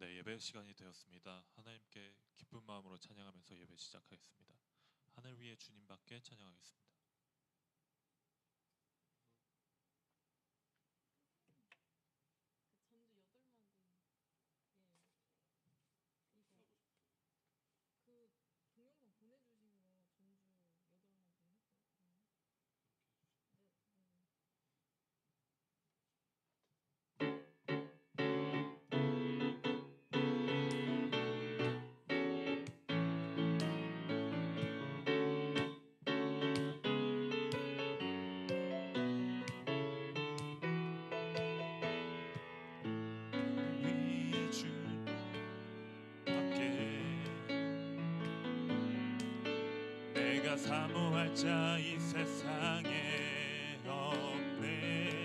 네, 예배 시간이 되었습니다. 하나님께 기쁜 마음으로 찬양하면서 예배 시작하겠습니다. 하늘 위에 주님밖에 찬양하겠습니다. 전주 8마디 이거 동영상 보내주신 거 전주 8마디 했거든요. 네. 위에 주님밖에 내가 사모할 자 이 세상에 없네.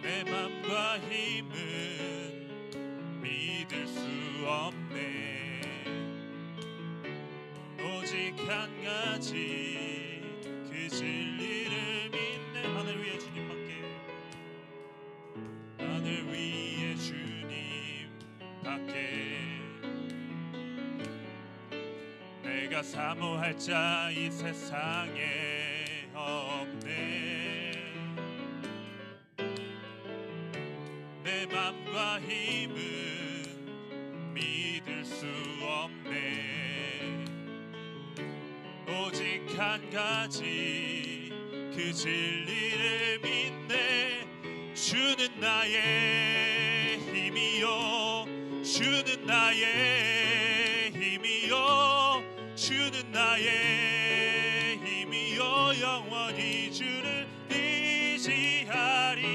내 맘과 힘은 믿을 수 없네. 오직 한 가지 그 진리를 믿네. 하늘 위에 주님밖에, 하늘 위에 주님밖에 내가 사모할 자 이 세상에 없네. 내 맘과 힘은 믿을 수 없네. 오직 한 가지 그 진리를 믿네. 주는 나의 힘이요, 주는 나의 힘이요, 주는 나의 힘이요. 영원히 주를 의지하리.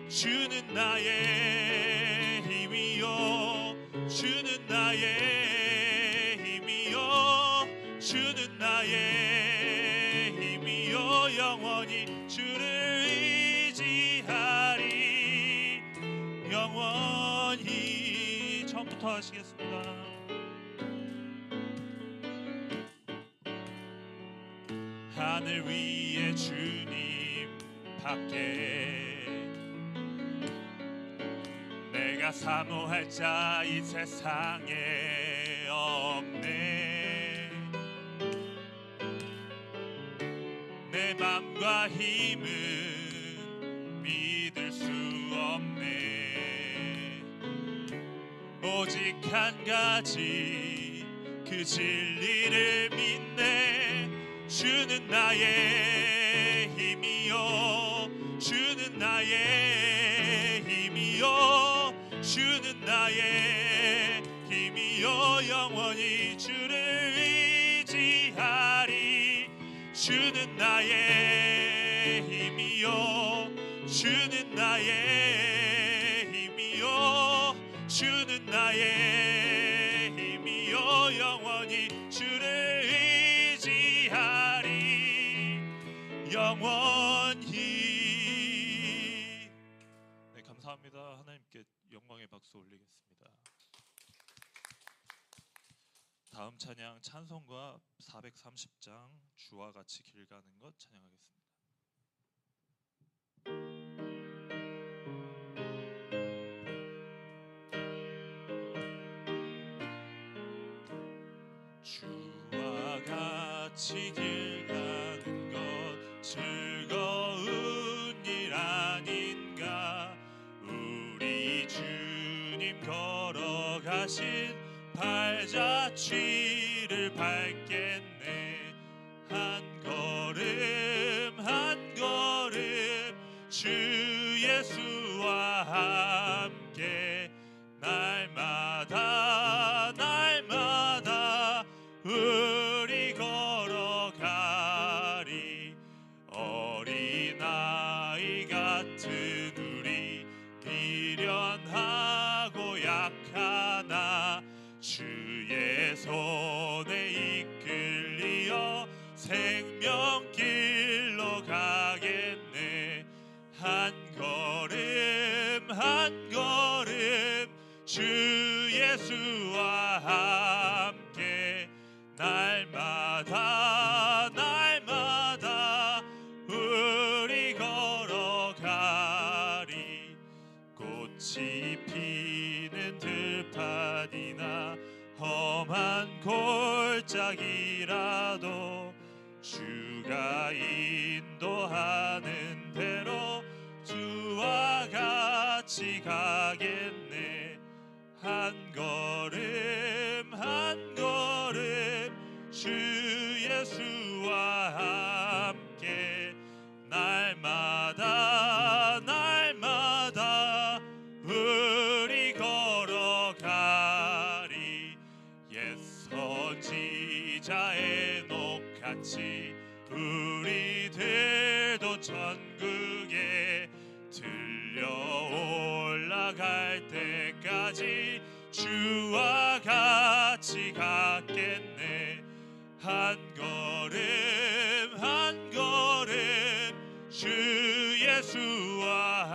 주는 나의 힘이요, 주는 나의 힘이요, 주는 나의 힘이요. 영원히 주를 의지하리. 영원히. 처음부터 하시겠습니다. 하늘 위에 주님 밖에 내가 사모할 자 이 세상에 없네. 내 맘과 힘은 믿을 수 없네. 오직 한 가지 그 진리를 믿네. 주는 나의 힘이요, 주는 나의 힘이요, 주는 나의 힘이요. 영원히 주를 의지하리. 주는 나의 힘이요, 주는 나의 힘이요, 주는 나의 힘이요. 영원히 주를 의지하리. 영원히. 네, 감사합니다. 하나님께 영광의 박수 올리겠습니다. 다음 찬양 찬송가 430장 주와 같이 길 가는 것 찬양하겠습니다. 주와 같이 길 가는 것 즐거운 일 아닌가. 우리 주님 걸어가신 발자취를 밟겠네. 한 걸음 한 걸음 주 예수와 함께 날마다 날마다 우리 걸어가리. 어린아이 같은 우리 미련하고 약하나 주의 손에 이끌리어 생명길로 가겠네. 한 걸음 한 걸음 주 예수와 함께 날마다 날마다 우리 걸어가리. 험한 골짜기라도 주가 인도하는 대로 주와 같이 가겠네. 한 걸음 한 걸음 주 예수와 함께 날마다 날마다 우리 걸어가리. 옛 선지자의 녹같이 우리들도 천국에 들려 올라갈 때까지 주와 같이 갔겠네. 한 걸음 한 걸음 주 예수와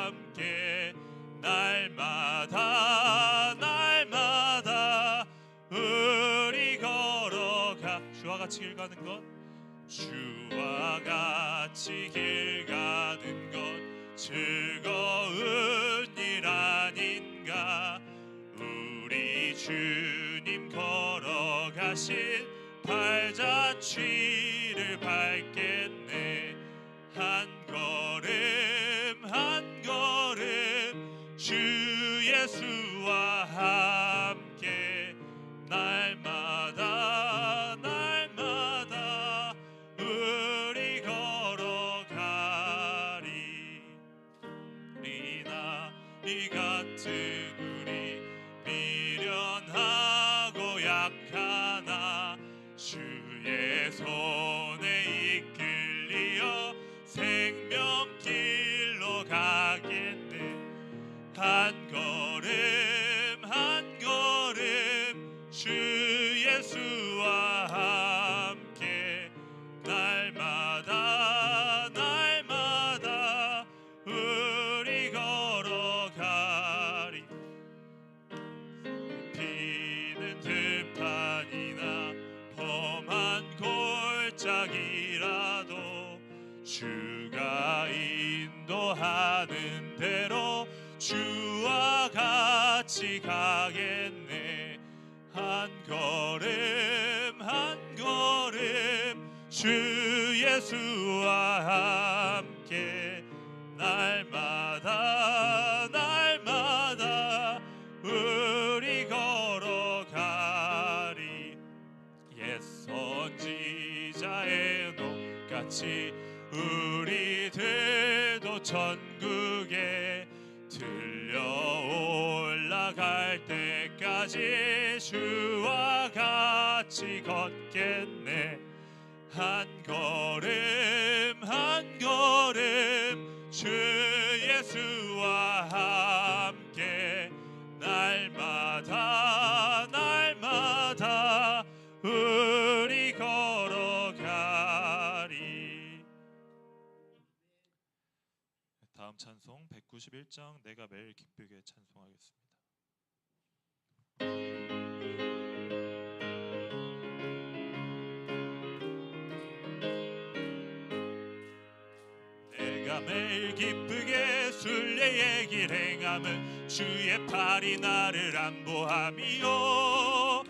함께 날마다 날마다 우리 걸어가. 주와 같이 길 가는 것, 주와 같이 길 가는 것 즐거운 일 아닌가. 우리 주님 걸어가신 발자취를 밟겠네. 한 걸음 한 걸음 주 예수와 함께 날마다 날마다 우리 걸어가리. 우리나 이 같은 우리 미련하고 약하나 주의 손에 이끌리어 생명길로 가겠네. 한 걸음 한 걸음 주 예수와 함께 날마다 날마다 우리 걸어가리. 피는 들판이나 험한 골짜기라도 주가 인도하는 대로 주와 같이 가겠네. 한 걸음 한 걸음 주 예수와 함께 날마다 날마다 우리 걸어가리. 옛 선지자의 녹같이 우리들도 천국에 들려 올라갈 때까지 주와 같이 걷겠네. 한 걸음 한 걸음 주 예수와 함께 날마다 날마다 우리 걸어가리. 다음 찬송 191장 내가 매일 기쁘게 찬송하겠습니다. 내가 매일 기쁘게 순례의 길 행함은 주의 팔이 나를 안보함이요.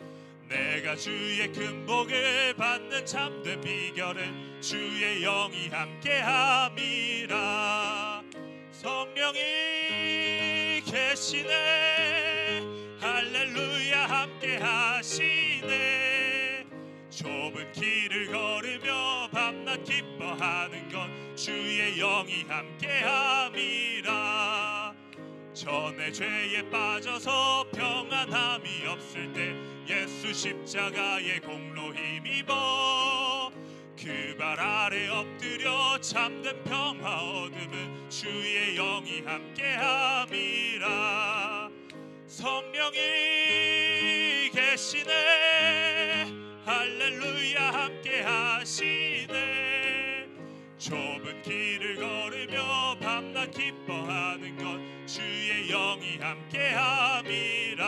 내가 주의 큰 복을 받는 참된 비결은 주의 영이 함께함이라. 성령이 계시네 할렐루야 함께하시네. 좁은 길을 걸으며 밤낮 기뻐하는 건 주의 영이 함께함이라. 전에 죄에 빠져서 평안함이 없을 때 예수 십자가의 공로 힘입어 그 발 아래 엎드려 참된 평화 얻음은 주의 영이 함께함이라. 성령이 계시네 할렐루야 함께하시네. 좁은 길을 걸으며 밤낮 기뻐하는 건 주의 영이 함께함이라.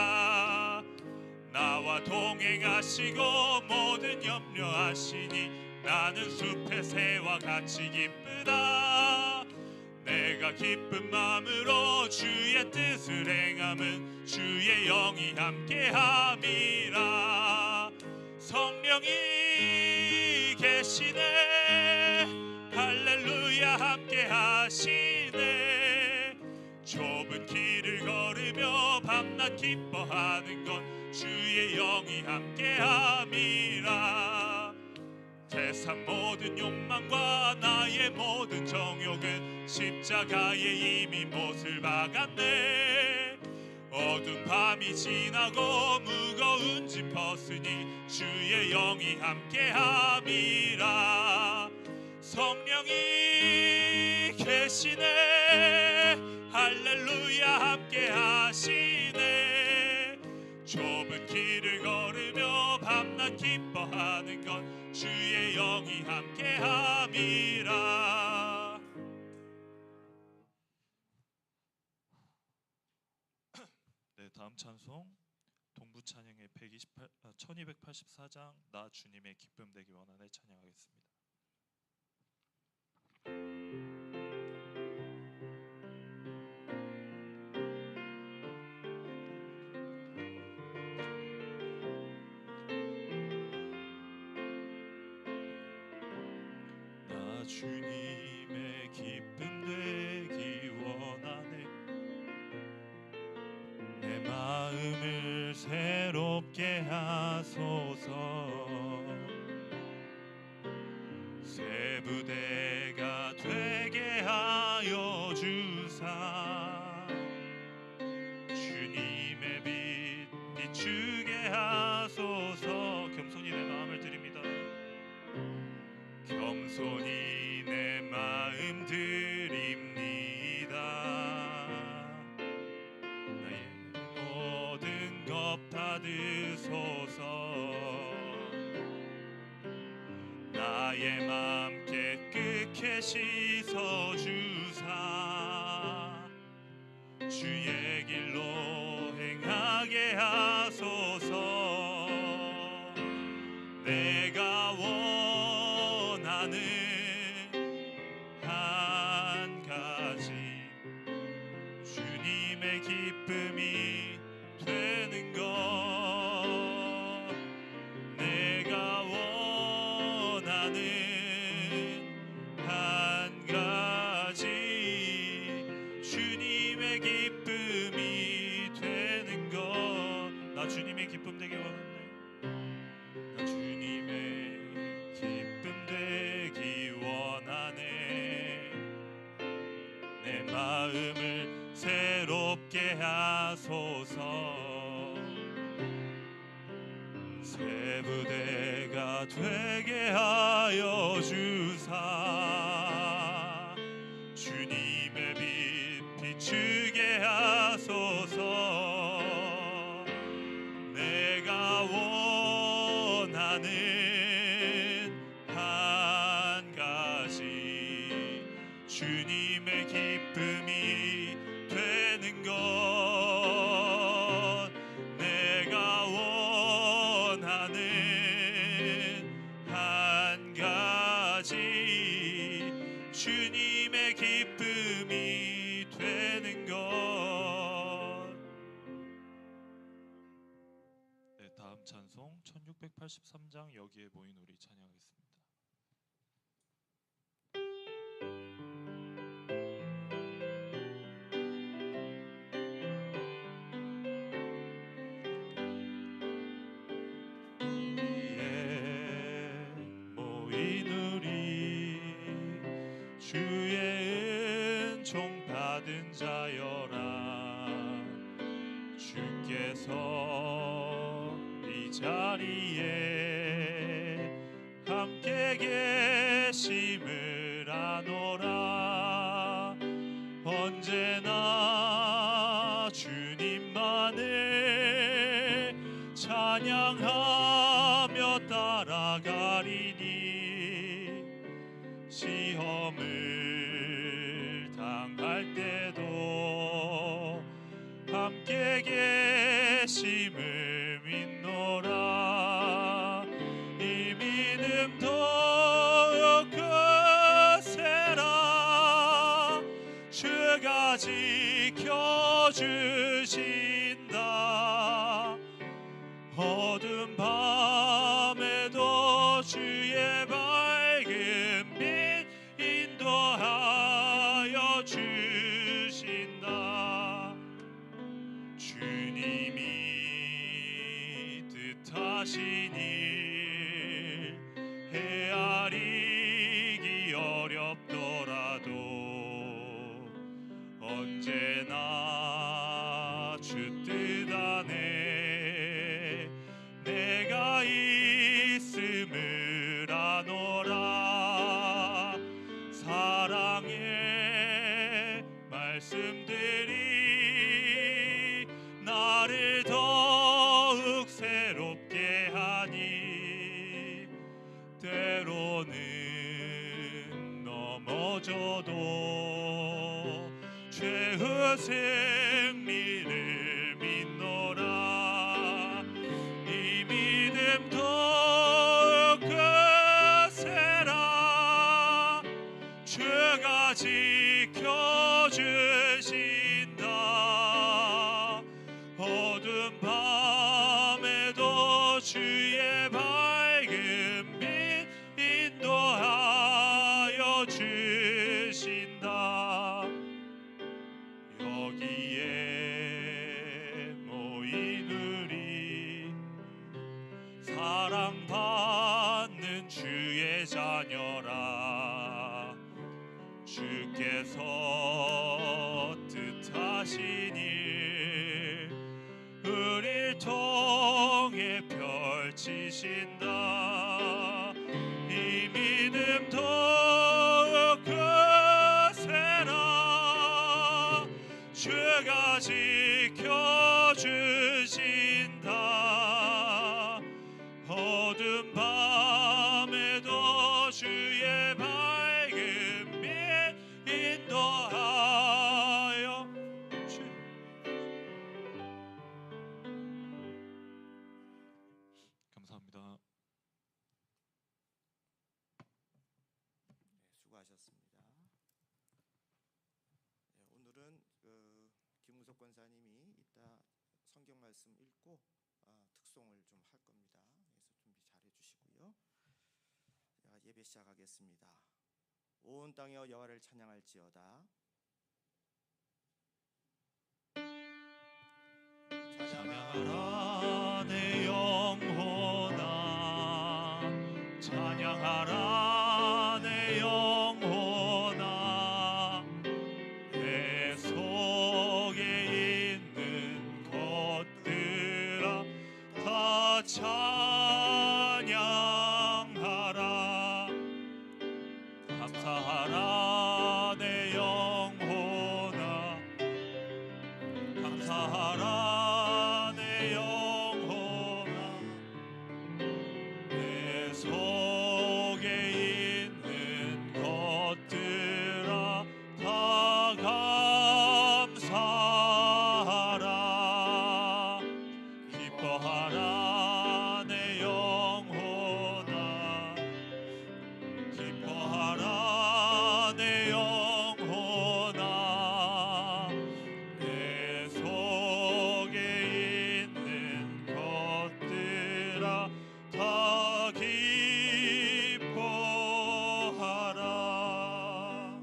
나와 동행하시고 모든 염려하시니 나는 숲의 새와 같이 기쁘다. 내가 내가 기쁜 마음으로 주의 뜻을 행함은 주의 영이 함께함이라. 성령이 계시네 할렐루야 함께하시네. 좁은 길을 걸으며 밤낮 기뻐하는 건 주의 영이 함께함이라. 세상 모든 욕망과 나의 모든 정욕은 십자가에 이미 못을 박았네. 어두운 밤이 지나고 무거운 짐 벗으니 주의 영이 함께함이라. 성령이 계시네 할렐루야 함께하시네. 좁은 길을 걸으며 밤낮 기뻐하는 건 주의 영이 함께함이라. 네, 다음 찬송 동부 찬양의 1284장 나 주님의 기쁨 되기 원하네 찬양하겠습니다. 나 주님의 기쁨 되기 원하네. 내 마음을 새롭게 하소서. 새 부대가 되게 하여 주사. 주님의 빛 비추게 하소서. 겸손히 내 마음을 드립니다. 겸손히 내 마음 드립니다. 나의 모든 것 받으소서. 나의 맘 깨끗게 씻어주사. 주의 길로 행하게 하소서. 내가 원하는 한 가지 주님의 기쁨이 되는 것. 내가 원하는 한 가지 주님의 기쁨이 되는 것. 나 주님의 기쁨 되기 원하네. 나 주님의 기쁨 되기 원하네. 내 마음을 새롭게 하소서. 새 부대가 되게 하여 주사. 주님의 빛 비추게 하소서. 내가 원하는 한 가지 주님의 기쁨이 되는 것. 내가 원하는 한 가지 주님의 기쁨이 되는 것. 네, 다음 찬송 1683장 여기에 모인 우리 찬양하겠습니다. 주의 은총 받은 자여라. 주께서 이 자리에 함께 계심을 아노라. 언제나 주님만을 찬양하며 따라가리니. 시험을 당할 때도 함께 계심을 믿노라. 이 믿음 더욱 크세라. 주 어두운 밤에도 주의 밝은 빛 인도하여 주신다. 주님이 뜻하신 일 헤아리기 어렵더라도 언제나 주 뜻 안에 내가 있음을 아노라. 사랑의 말씀들이 나를 더욱 새롭게 하니 때로는 넘어져도 죄의 승리를 믿노라. 이 믿음 더욱 크세라. 주가 지켜주신다. 어두운 밤에도 주의 밝은 빛 인도하여 주신다. 여기에 모인 우리 사랑받는 주의 자녀라. 주께서 뜻하신 일 우릴 통해 펼치신다. 이 믿음 더욱 크세라. 주가 지켜주신다. 어두운 밤에도 주의 밝은 빛 인도하여 감사합니다. 수고하셨습니다. 오늘은 김우석 권사님이 이따 성경 말씀 읽고 특송을 좀 할 겁니다. 그래서 준비 잘 해주시고요. 예배 시작하겠습니다. 온 땅이여 여호와를 찬양할지어다. 찬양하라 내 영혼아, 찬양하라 내 영혼아. 내 속에 있는 것들아 다 찬양하라. 감사하라 내 영혼아, 감사하라 내 영혼아. 내 속에 있는 것들아 다 감사하라. 기뻐하라 내 영혼아, 기뻐하라 내 영혼아. 내 속에 있는 것들아 다 기뻐하라.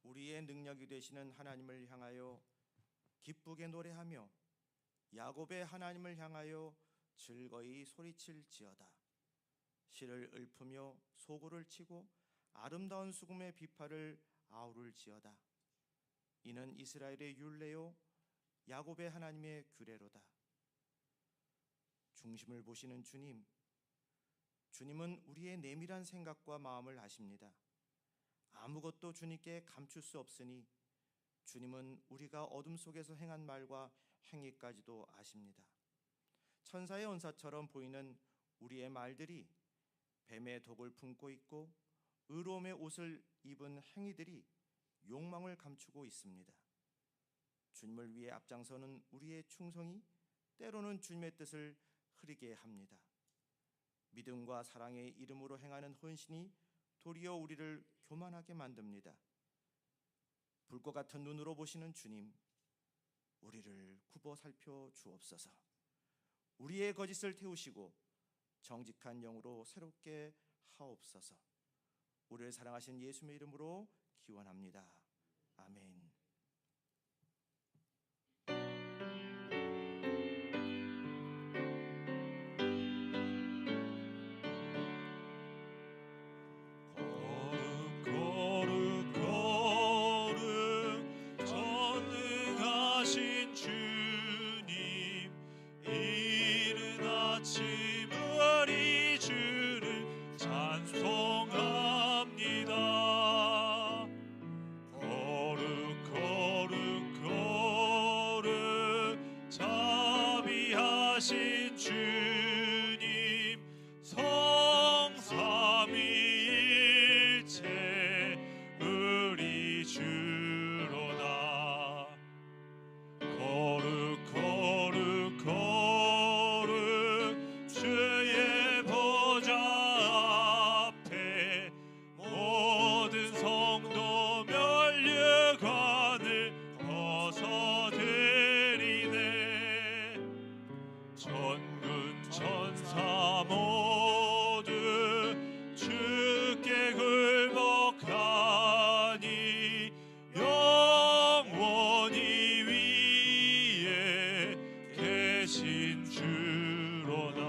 우리의 능력이 되시는 하나님을 향하여 기쁘게 노래하며 야곱의 하나님을 향하여 즐거이 소리칠지어다. 실을 읊으며 소고를 치고 아름다운 수금의 비파를 아우를지어다. 이는 이스라엘의 율례요 야곱의 하나님의 규례로다. 중심을 보시는 주님, 주님은 우리의 내밀한 생각과 마음을 아십니다. 아무것도 주님께 감출 수 없으니 주님은 우리가 어둠 속에서 행한 말과 행위까지도 아십니다. 천사의 언사처럼 보이는 우리의 말들이 뱀의 독을 품고 있고 의로움의 옷을 입은 행위들이 욕망을 감추고 있습니다. 주님을 위해 앞장서는 우리의 충성이 때로는 주님의 뜻을 흐리게 합니다. 믿음과 사랑의 이름으로 행하는 헌신이 도리어 우리를 교만하게 만듭니다. 불과 같은 눈으로 보시는 주님, 우리를 굽어 살펴 주옵소서. 우리의 거짓을 태우시고 정직한 영으로 새롭게 하옵소서. 우리를 사랑하신 예수님의 이름으로 기원합니다. 아멘. 거룩 거룩 전능하신 주님, 이른 아침 우리 주를 찬송합니다. 거룩 거룩 거룩 자비하신 주님, 성삼위일체 우리 주로다. 거룩 거룩 거룩 주의 보좌 앞에 모든 성도 면류관을 벗어드리네. 전군 천사 모두 주께 굴복하니 영원히 위에 계신 주로다.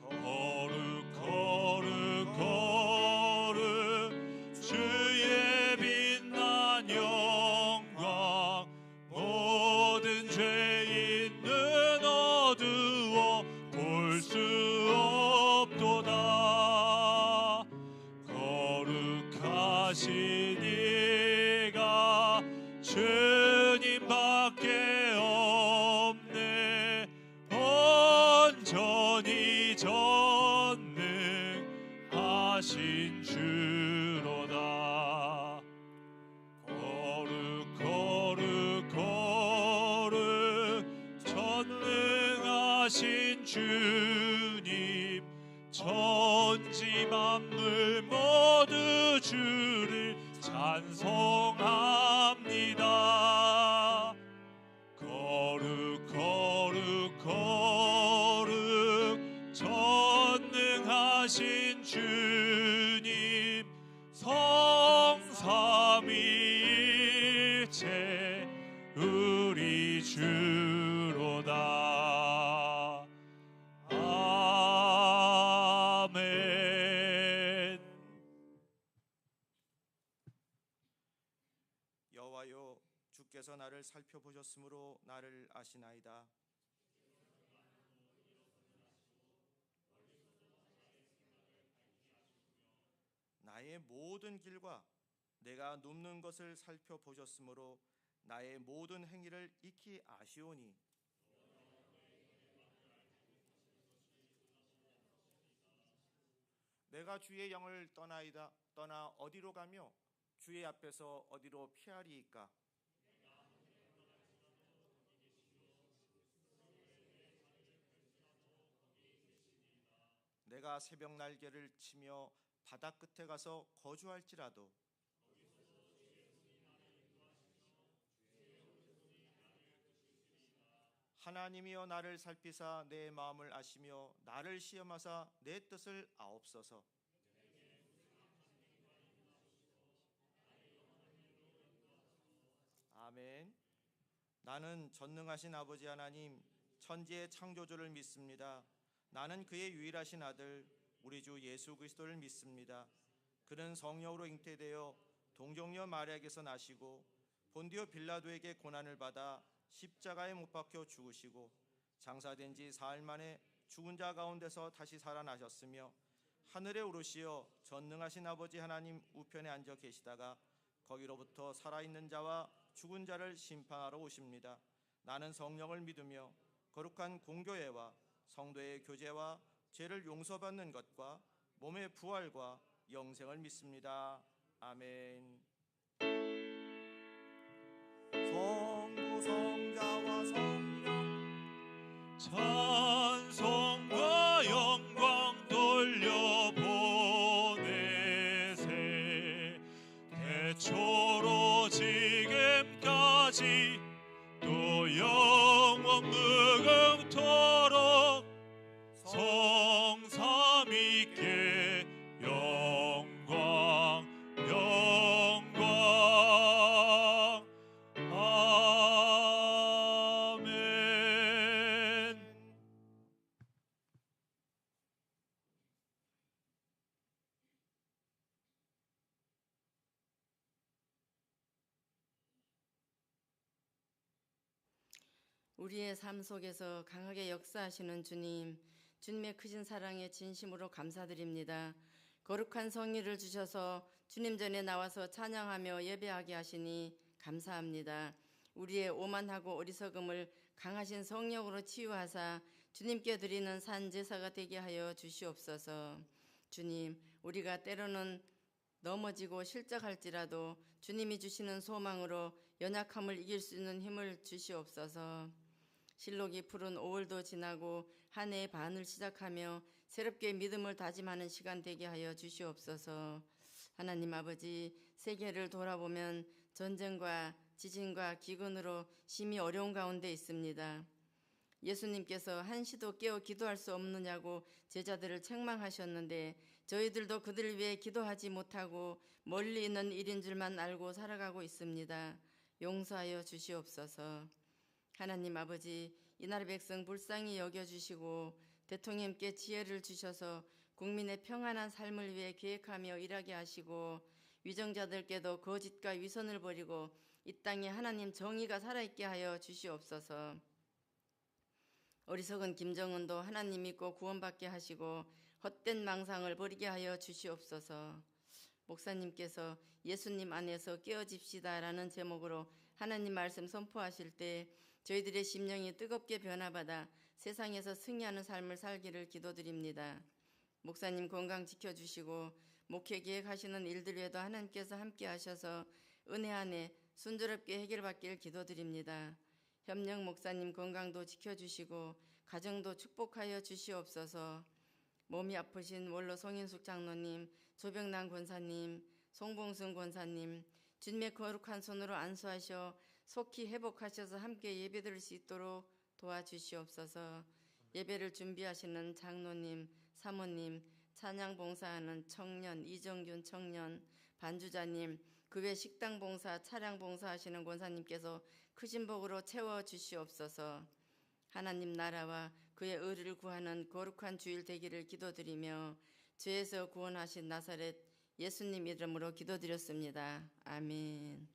거룩 거룩 거룩 주의 빛난 영광, 모든 죄인 눈 어두워 볼 수 없도다. 거룩하신 이가 주님밖에 없네. 온전히 전능하신 주로다. 거룩 거룩 거룩 전능하신 주님, 천지 만물 모두 주를 찬송합니다. 거룩 거룩 거룩 전능하신 주님, 성삼위일체 우리 주로다. 아멘. 여호와여, 주께서 나를 살펴보셨으므로 나를 아시나이다. 나의 모든 길과 내가 눕는 것을 살펴보셨으므로 나의 모든 행위를 익히 아시오니 내가 주의 영을 떠나이다. 떠나 어디로 가며 주의 앞에서 어디로 피하리이까? 내가 새벽 날개를 치며 바다 끝에 가서 거주할지라도 하나님이여 나를 살피사 내 마음을 아시며 나를 시험하사 내 뜻을 아옵소서. 아멘. 나는 전능하신 아버지 하나님, 천지의 창조주를 믿습니다. 나는 그의 유일하신 아들 우리 주 예수 그리스도를 믿습니다. 그는 성령으로 잉태되어 동정녀 마리아에게서 나시고 본디오 빌라도에게 고난을 받아 십자가에 못 박혀 죽으시고 장사된 지 사흘 만에 죽은 자 가운데서 다시 살아나셨으며 하늘에 오르시어 전능하신 아버지 하나님 우편에 앉아 계시다가 거기로부터 살아있는 자와 죽은 자를 심판하러 오십니다. 나는 성령을 믿으며 거룩한 공교회와 성도의 교제와 죄를 용서받는 것과 몸의 부활과 영생을 믿습니다. 아멘. 성부 성자와 성령 찬송과 영광 돌려보내사 태초로 지금까지 또 영원 무궁토록 성삼위께 영광 영광 아멘. 우리의 삶 속에서 강하게 역사하시는 주님, 주님의 크신 사랑에 진심으로 감사드립니다. 거룩한 성의를 주셔서 주님 전에 나와서 찬양하며 예배하게 하시니 감사합니다. 우리의 오만하고 어리석음을 강하신 성령으로 치유하사 주님께 드리는 산 제사가 되게 하여 주시옵소서. 주님, 우리가 때로는 넘어지고 실족할지라도 주님이 주시는 소망으로 연약함을 이길 수 있는 힘을 주시옵소서. 실록이 푸른 5월도 지나고 한 해의 반을 시작하며 새롭게 믿음을 다짐하는 시간 되게 하여 주시옵소서. 하나님 아버지, 세계를 돌아보면 전쟁과 지진과 기근으로 심히 어려운 가운데 있습니다. 예수님께서 한시도 깨어 기도할 수 없느냐고 제자들을 책망하셨는데 저희들도 그들을 위해 기도하지 못하고 멀리 있는 일인 줄만 알고 살아가고 있습니다. 용서하여 주시옵소서. 하나님 아버지, 이 나라 백성 불쌍히 여겨주시고 대통령께 지혜를 주셔서 국민의 평안한 삶을 위해 계획하며 일하게 하시고 위정자들께도 거짓과 위선을 버리고 이 땅에 하나님 정의가 살아있게 하여 주시옵소서. 어리석은 김정은도 하나님 믿고 구원받게 하시고 헛된 망상을 버리게 하여 주시옵소서. 목사님께서 예수님 안에서 깨어집시다라는 제목으로 하나님 말씀 선포하실 때 저희들의 심령이 뜨겁게 변화받아 세상에서 승리하는 삶을 살기를 기도드립니다. 목사님 건강 지켜주시고 목회 계획하시는 일들 외에도 하나님께서 함께 하셔서 은혜 안에 순조롭게 해결받길 기도드립니다. 협력 목사님 건강도 지켜주시고 가정도 축복하여 주시옵소서. 몸이 아프신 원로 송인숙 장로님, 조병남 권사님, 송봉순 권사님, 주님의 거룩한 손으로 안수하셔 속히 회복하셔서 함께 예배드릴 수 있도록 도와주시옵소서. 예배를 준비하시는 장로님, 사모님, 찬양 봉사하는 청년, 이정균 청년, 반주자님, 그 외 식당 봉사, 차량 봉사하시는 권사님께서 크신 복으로 채워주시옵소서. 하나님 나라와 그의 의를 구하는 거룩한 주일 되기를 기도드리며 죄에서 구원하신 나사렛 예수님 이름으로 기도드렸습니다. 아멘.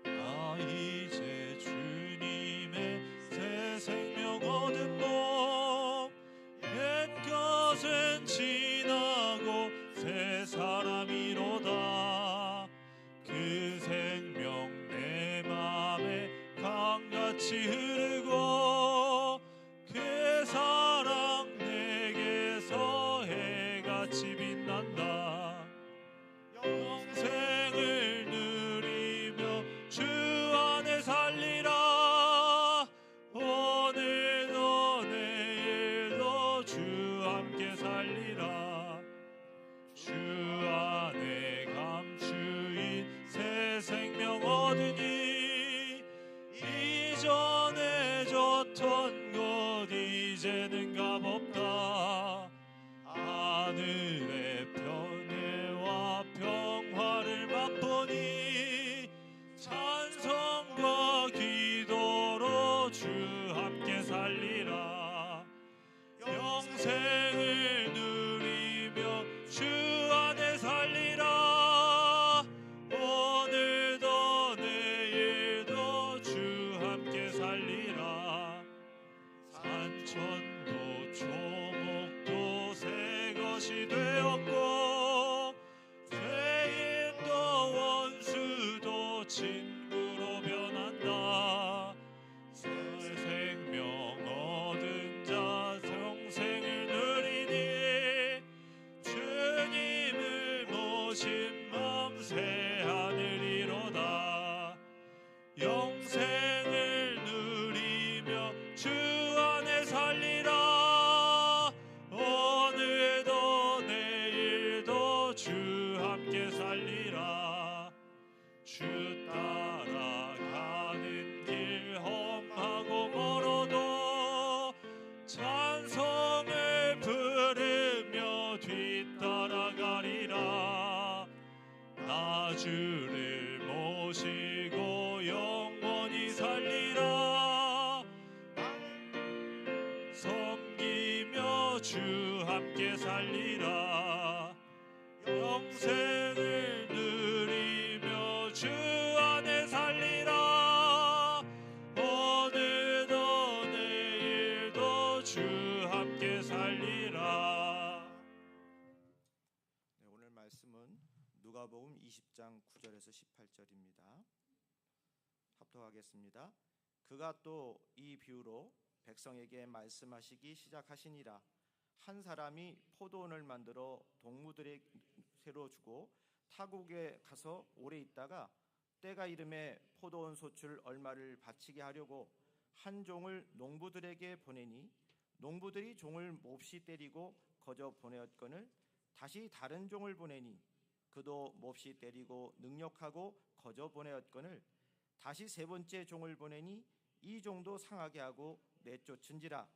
나 이제 주님의 새 생명 얻은 법 옛 것은 지나고 새 사람이로다. 그 생명 내 맘에 강같이 흐르고 그 사랑 내게서 해같이 빛난다. 영생을 누리며 주 안에 살리라. 오늘도 내일도 주 함께 살리라. 주 안에 감추인 새 생명 얻으니 이전에 줬던 것 이제는 값없다. 하늘의 편애와 평화를 맛보니 찬송과 기도로 주 함께 살리라. 영생을 누리며 주 안에 살리라. 오늘도 내일도 주 함께 살리라. 산천도 초목도 새 것이 되었고 죄인도 원수도 친구로 주 함께 살리라. 영생을 누리며 주 안에 살리라. 오늘도 내일도 주 함께 살리라. 네, 오늘 말씀은 누가복음 20장 9절에서 18절입니다. 합독하겠습니다. 그가 또 이 비유로 백성에게 말씀하시기 시작하시니라. 한 사람이 포도원을 만들어 동무들에게 새로 주고 타국에 가서 오래 있다가 때가 이름에 포도원 소출 얼마를 바치게 하려고 한 종을 농부들에게 보내니 농부들이 종을 몹시 때리고 거저 보내었거늘 다시 다른 종을 보내니 그도 몹시 때리고 능욕하고 거저 보내었거늘 다시 세 번째 종을 보내니 이 종도 상하게 하고 내쫓은지라.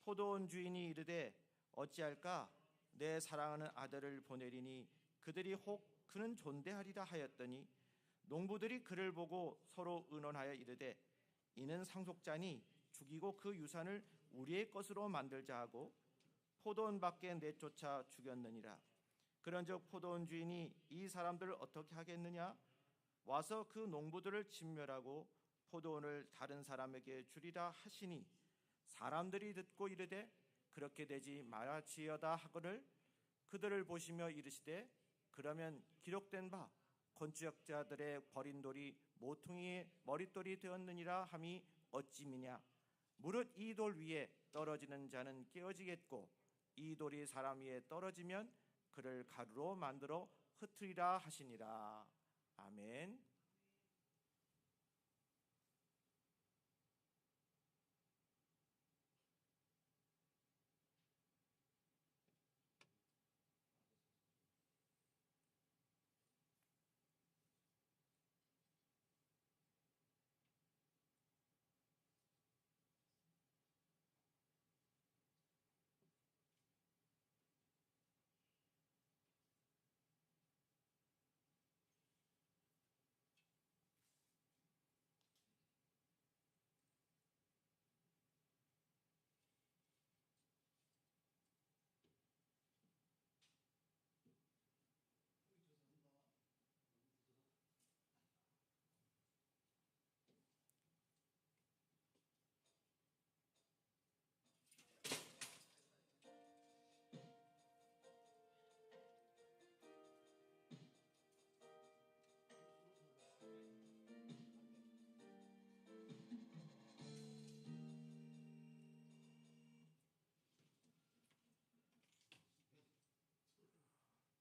포도원 주인이 이르되 어찌할까? 내 사랑하는 아들을 보내리니 그들이 혹 그는 존대하리라 하였더니 농부들이 그를 보고 서로 의논하여 이르되 이는 상속자니 죽이고 그 유산을 우리의 것으로 만들자 하고 포도원 밖에 내쫓아 죽였느니라. 그런즉 포도원 주인이 이 사람들을 어떻게 하겠느냐? 와서 그 농부들을 진멸하고 포도원을 다른 사람에게 주리라 하시니 사람들이 듣고 이르되 그렇게 되지 말아치여다 하거늘 그들을 보시며 이르시되 그러면 기록된 바 건축자들의 버린 돌이 모퉁이의 머릿돌이 되었느니라 함이 어찌미냐. 무릇 이 돌 위에 떨어지는 자는 깨어지겠고 이 돌이 사람 위에 떨어지면 그를 가루로 만들어 흩으리라 하시니라. 아멘.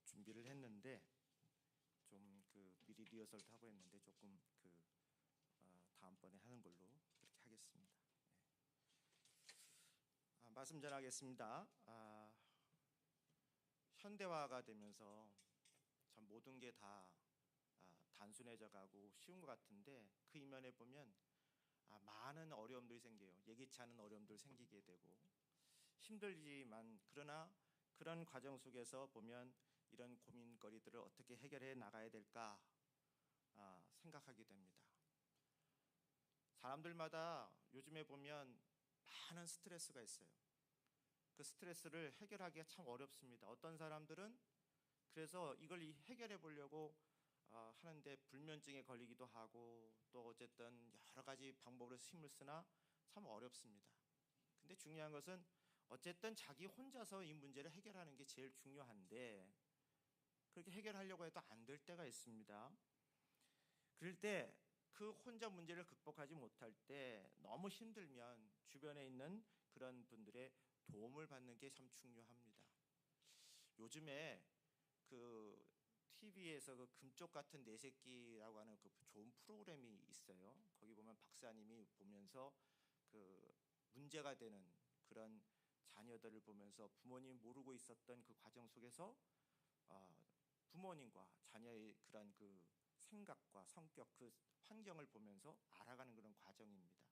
준비를 했는데 좀 미리 리허설도 하고 했는데 조금 다음번에 하는 걸로 그렇게 하겠습니다. 말씀 전하겠습니다. 현대화가 되면서 참 모든 게 다 단순해져 가고 쉬운 것 같은데 그 이면에 보면 많은 어려움들이 생겨요. 예기치 않은 어려움들 생기게 되고 힘들지만 그러나 그런 과정 속에서 보면 이런 고민거리들을 어떻게 해결해 나가야 될까 생각하게 됩니다. 사람들마다 요즘에 보면 많은 스트레스가 있어요. 그 스트레스를 해결하기가 참 어렵습니다. 어떤 사람들은 그래서 이걸 해결해 보려고 하는데 불면증에 걸리기도 하고 또 어쨌든 여러 가지 방법으로 힘을 쓰나 참 어렵습니다. 근데 중요한 것은 어쨌든 자기 혼자서 이 문제를 해결하는 게 제일 중요한데 그렇게 해결하려고 해도 안 될 때가 있습니다. 그럴 때 그 혼자 문제를 극복하지 못할 때 너무 힘들면 주변에 있는 그런 분들의 도움을 받는 게 참 중요합니다. 요즘에 TV에서 금쪽 같은 내 새끼라고 하는 좋은 프로그램이 있어요. 거기 보면 박사님이 보면서 문제가 되는 그런 자녀들을 보면서 부모님 모르고 있었던 그 과정 속에서 부모님과 자녀의 그런 생각과 성격, 환경을 보면서 알아가는 그런 과정입니다.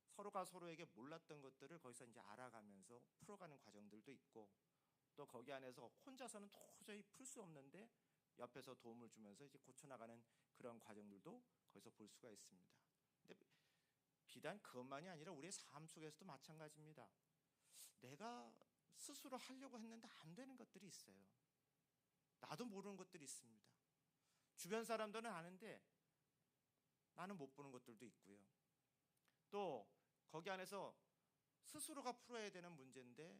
서로가 서로에게 몰랐던 것들을 거기서 이제 알아가면서 풀어가는 과정들도 있고 또 거기 안에서 혼자서는 도저히 풀 수 없는데 옆에서 도움을 주면서 이제 고쳐나가는 그런 과정들도 거기서 볼 수가 있습니다. 근데 비단 그것만이 아니라 우리의 삶 속에서도 마찬가지입니다. 내가 스스로 하려고 했는데 안 되는 것들이 있어요. 나도 모르는 것들이 있습니다. 주변 사람들은 아는데 나는 못 보는 것들도 있고요. 또 거기 안에서 스스로가 풀어야 되는 문제인데,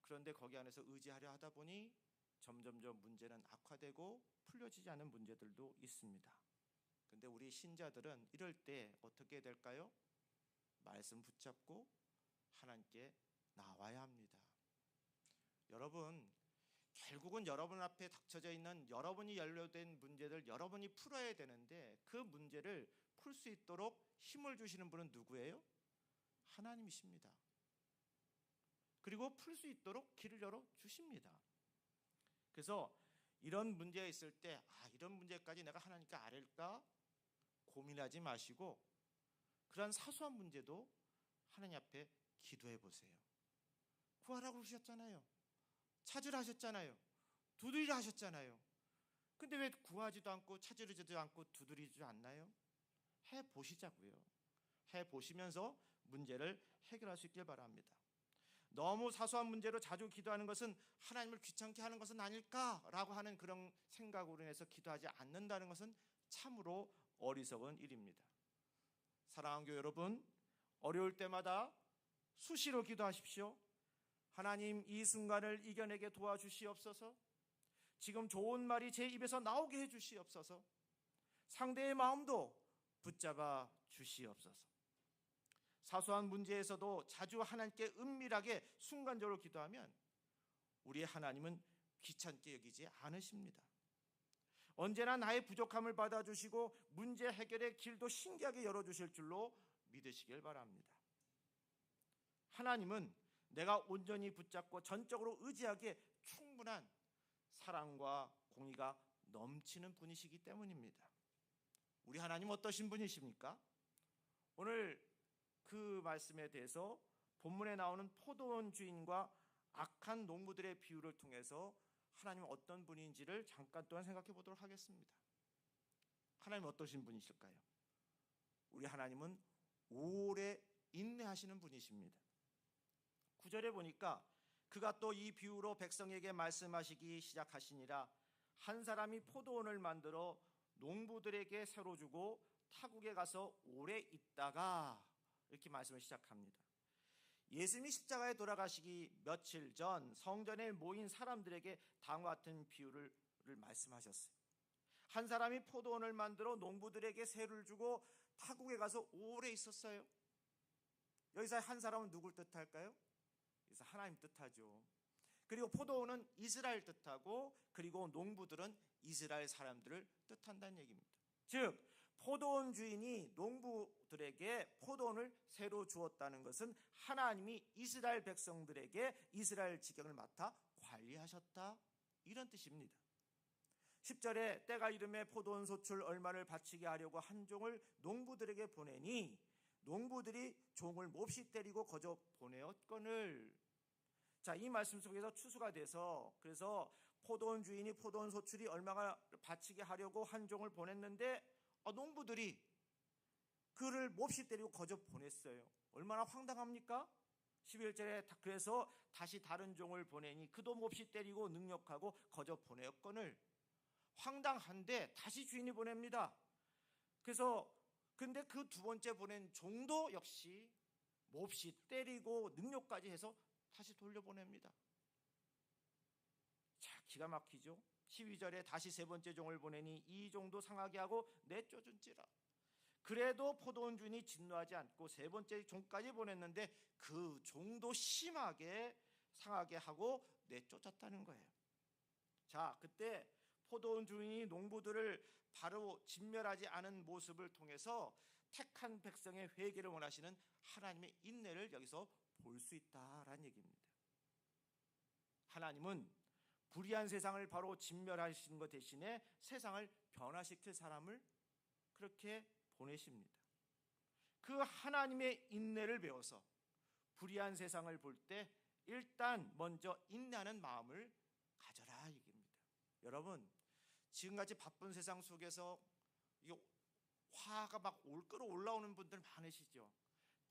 그런데 거기 안에서 의지하려 하다 보니 점점점 문제는 악화되고 풀려지지 않은 문제들도 있습니다. 근데 우리 신자들은 이럴 때 어떻게 해야 될까요? 말씀 붙잡고 하나님께 나와야 합니다. 여러분, 결국은 여러분 앞에 닥쳐져 있는 여러분이 연루된 문제들 여러분이 풀어야 되는데, 그 문제를 풀 수 있도록 힘을 주시는 분은 누구예요? 하나님이십니다. 그리고 풀 수 있도록 길을 열어 주십니다. 그래서 이런 문제가 있을 때 이런 문제까지 내가 하나님께 아뢰일까 고민하지 마시고, 그런 사소한 문제도 하나님 앞에 기도해 보세요. 구하라고 그러셨잖아요. 찾으라 하셨잖아요. 두드리라 하셨잖아요. 근데 왜 구하지도 않고 찾으지도 않고 두드리지도 않나요? 해보시자고요. 해보시면서 문제를 해결할 수 있길 바랍니다. 너무 사소한 문제로 자주 기도하는 것은 하나님을 귀찮게 하는 것은 아닐까라고 하는 그런 생각으로 인해서 기도하지 않는다는 것은 참으로 어리석은 일입니다. 사랑하는 교회 여러분, 어려울 때마다 수시로 기도하십시오. 하나님, 이 순간을 이겨내게 도와주시옵소서. 지금 좋은 말이 제 입에서 나오게 해주시옵소서. 상대의 마음도 붙잡아 주시옵소서. 사소한 문제에서도 자주 하나님께 은밀하게 순간적으로 기도하면 우리의 하나님은 귀찮게 여기지 않으십니다. 언제나 나의 부족함을 받아주시고 문제 해결의 길도 신기하게 열어주실 줄로 믿으시길 바랍니다. 하나님은 내가 온전히 붙잡고 전적으로 의지하기에 충분한 사랑과 공의가 넘치는 분이시기 때문입니다. 우리 하나님 어떠신 분이십니까? 오늘 그 말씀에 대해서 본문에 나오는 포도원 주인과 악한 농부들의 비유를 통해서 하나님은 어떤 분인지를 잠깐 동안 생각해 보도록 하겠습니다. 하나님 어떠신 분이실까요? 우리 하나님은 오래 인내하시는 분이십니다. 9절에 보니까 그가 또 이 비유로 백성에게 말씀하시기 시작하시니라. 한 사람이 포도원을 만들어 농부들에게 새로 주고 타국에 가서 오래 있다가, 이렇게 말씀을 시작합니다. 예수님이 십자가에 돌아가시기 며칠 전 성전에 모인 사람들에게 다음과 같은 비유를 말씀하셨어요. 한 사람이 포도원을 만들어 농부들에게 새를 주고 타국에 가서 오래 있었어요. 여기서 한 사람은 누굴 뜻할까요? 그래서 하나님 뜻하죠. 그리고 포도원은 이스라엘 뜻하고, 그리고 농부들은 이스라엘 사람들을 뜻한다는 얘기입니다. 즉 포도원 주인이 농부들에게 포도원을 새로 주었다는 것은 하나님이 이스라엘 백성들에게 이스라엘 지경을 맡아 관리하셨다, 이런 뜻입니다. 10절에 때가 이름에 포도원 소출 얼마를 바치게 하려고 한 종을 농부들에게 보내니 농부들이 종을 몹시 때리고 거저 보내었거늘. 자, 이 말씀 속에서 추수가 돼서, 그래서 포도원 주인이 포도원 소출이 얼마가 바치게 하려고 한 종을 보냈는데 농부들이 그를 몹시 때리고 거저 보냈어요. 얼마나 황당합니까? 11절에 그래서 다시 다른 종을 보내니 그도 몹시 때리고 능욕하고 거저 보내었거늘. 황당한데 다시 주인이 보냅니다. 그래서 근데 그 두 번째 보낸 종도 역시 몹시 때리고 능욕까지 해서 다시 돌려보냅니다. 자, 기가 막히죠. 12절에 다시 세 번째 종을 보내니 이 종도 상하게 하고 내쫓은지라. 그래도 포도원 주인이 진노하지 않고 세 번째 종까지 보냈는데 그 종도 심하게 상하게 하고 내쫓았다는 거예요. 자, 그때 포도원 주인이 농부들을 바로 진멸하지 않은 모습을 통해서 택한 백성의 회개를 원하시는 하나님의 인내를 여기서 볼 수 있다라는 얘기입니다. 하나님은 불의한 세상을 바로 진멸하시는 것 대신에 세상을 변화시킬 사람을 그렇게 보내십니다. 그 하나님의 인내를 배워서 불의한 세상을 볼 때 일단 먼저 인내하는 마음을 가져라, 얘기입니다. 여러분, 지금같이 바쁜 세상 속에서 화가 막 끌어올라오는 분들 많으시죠?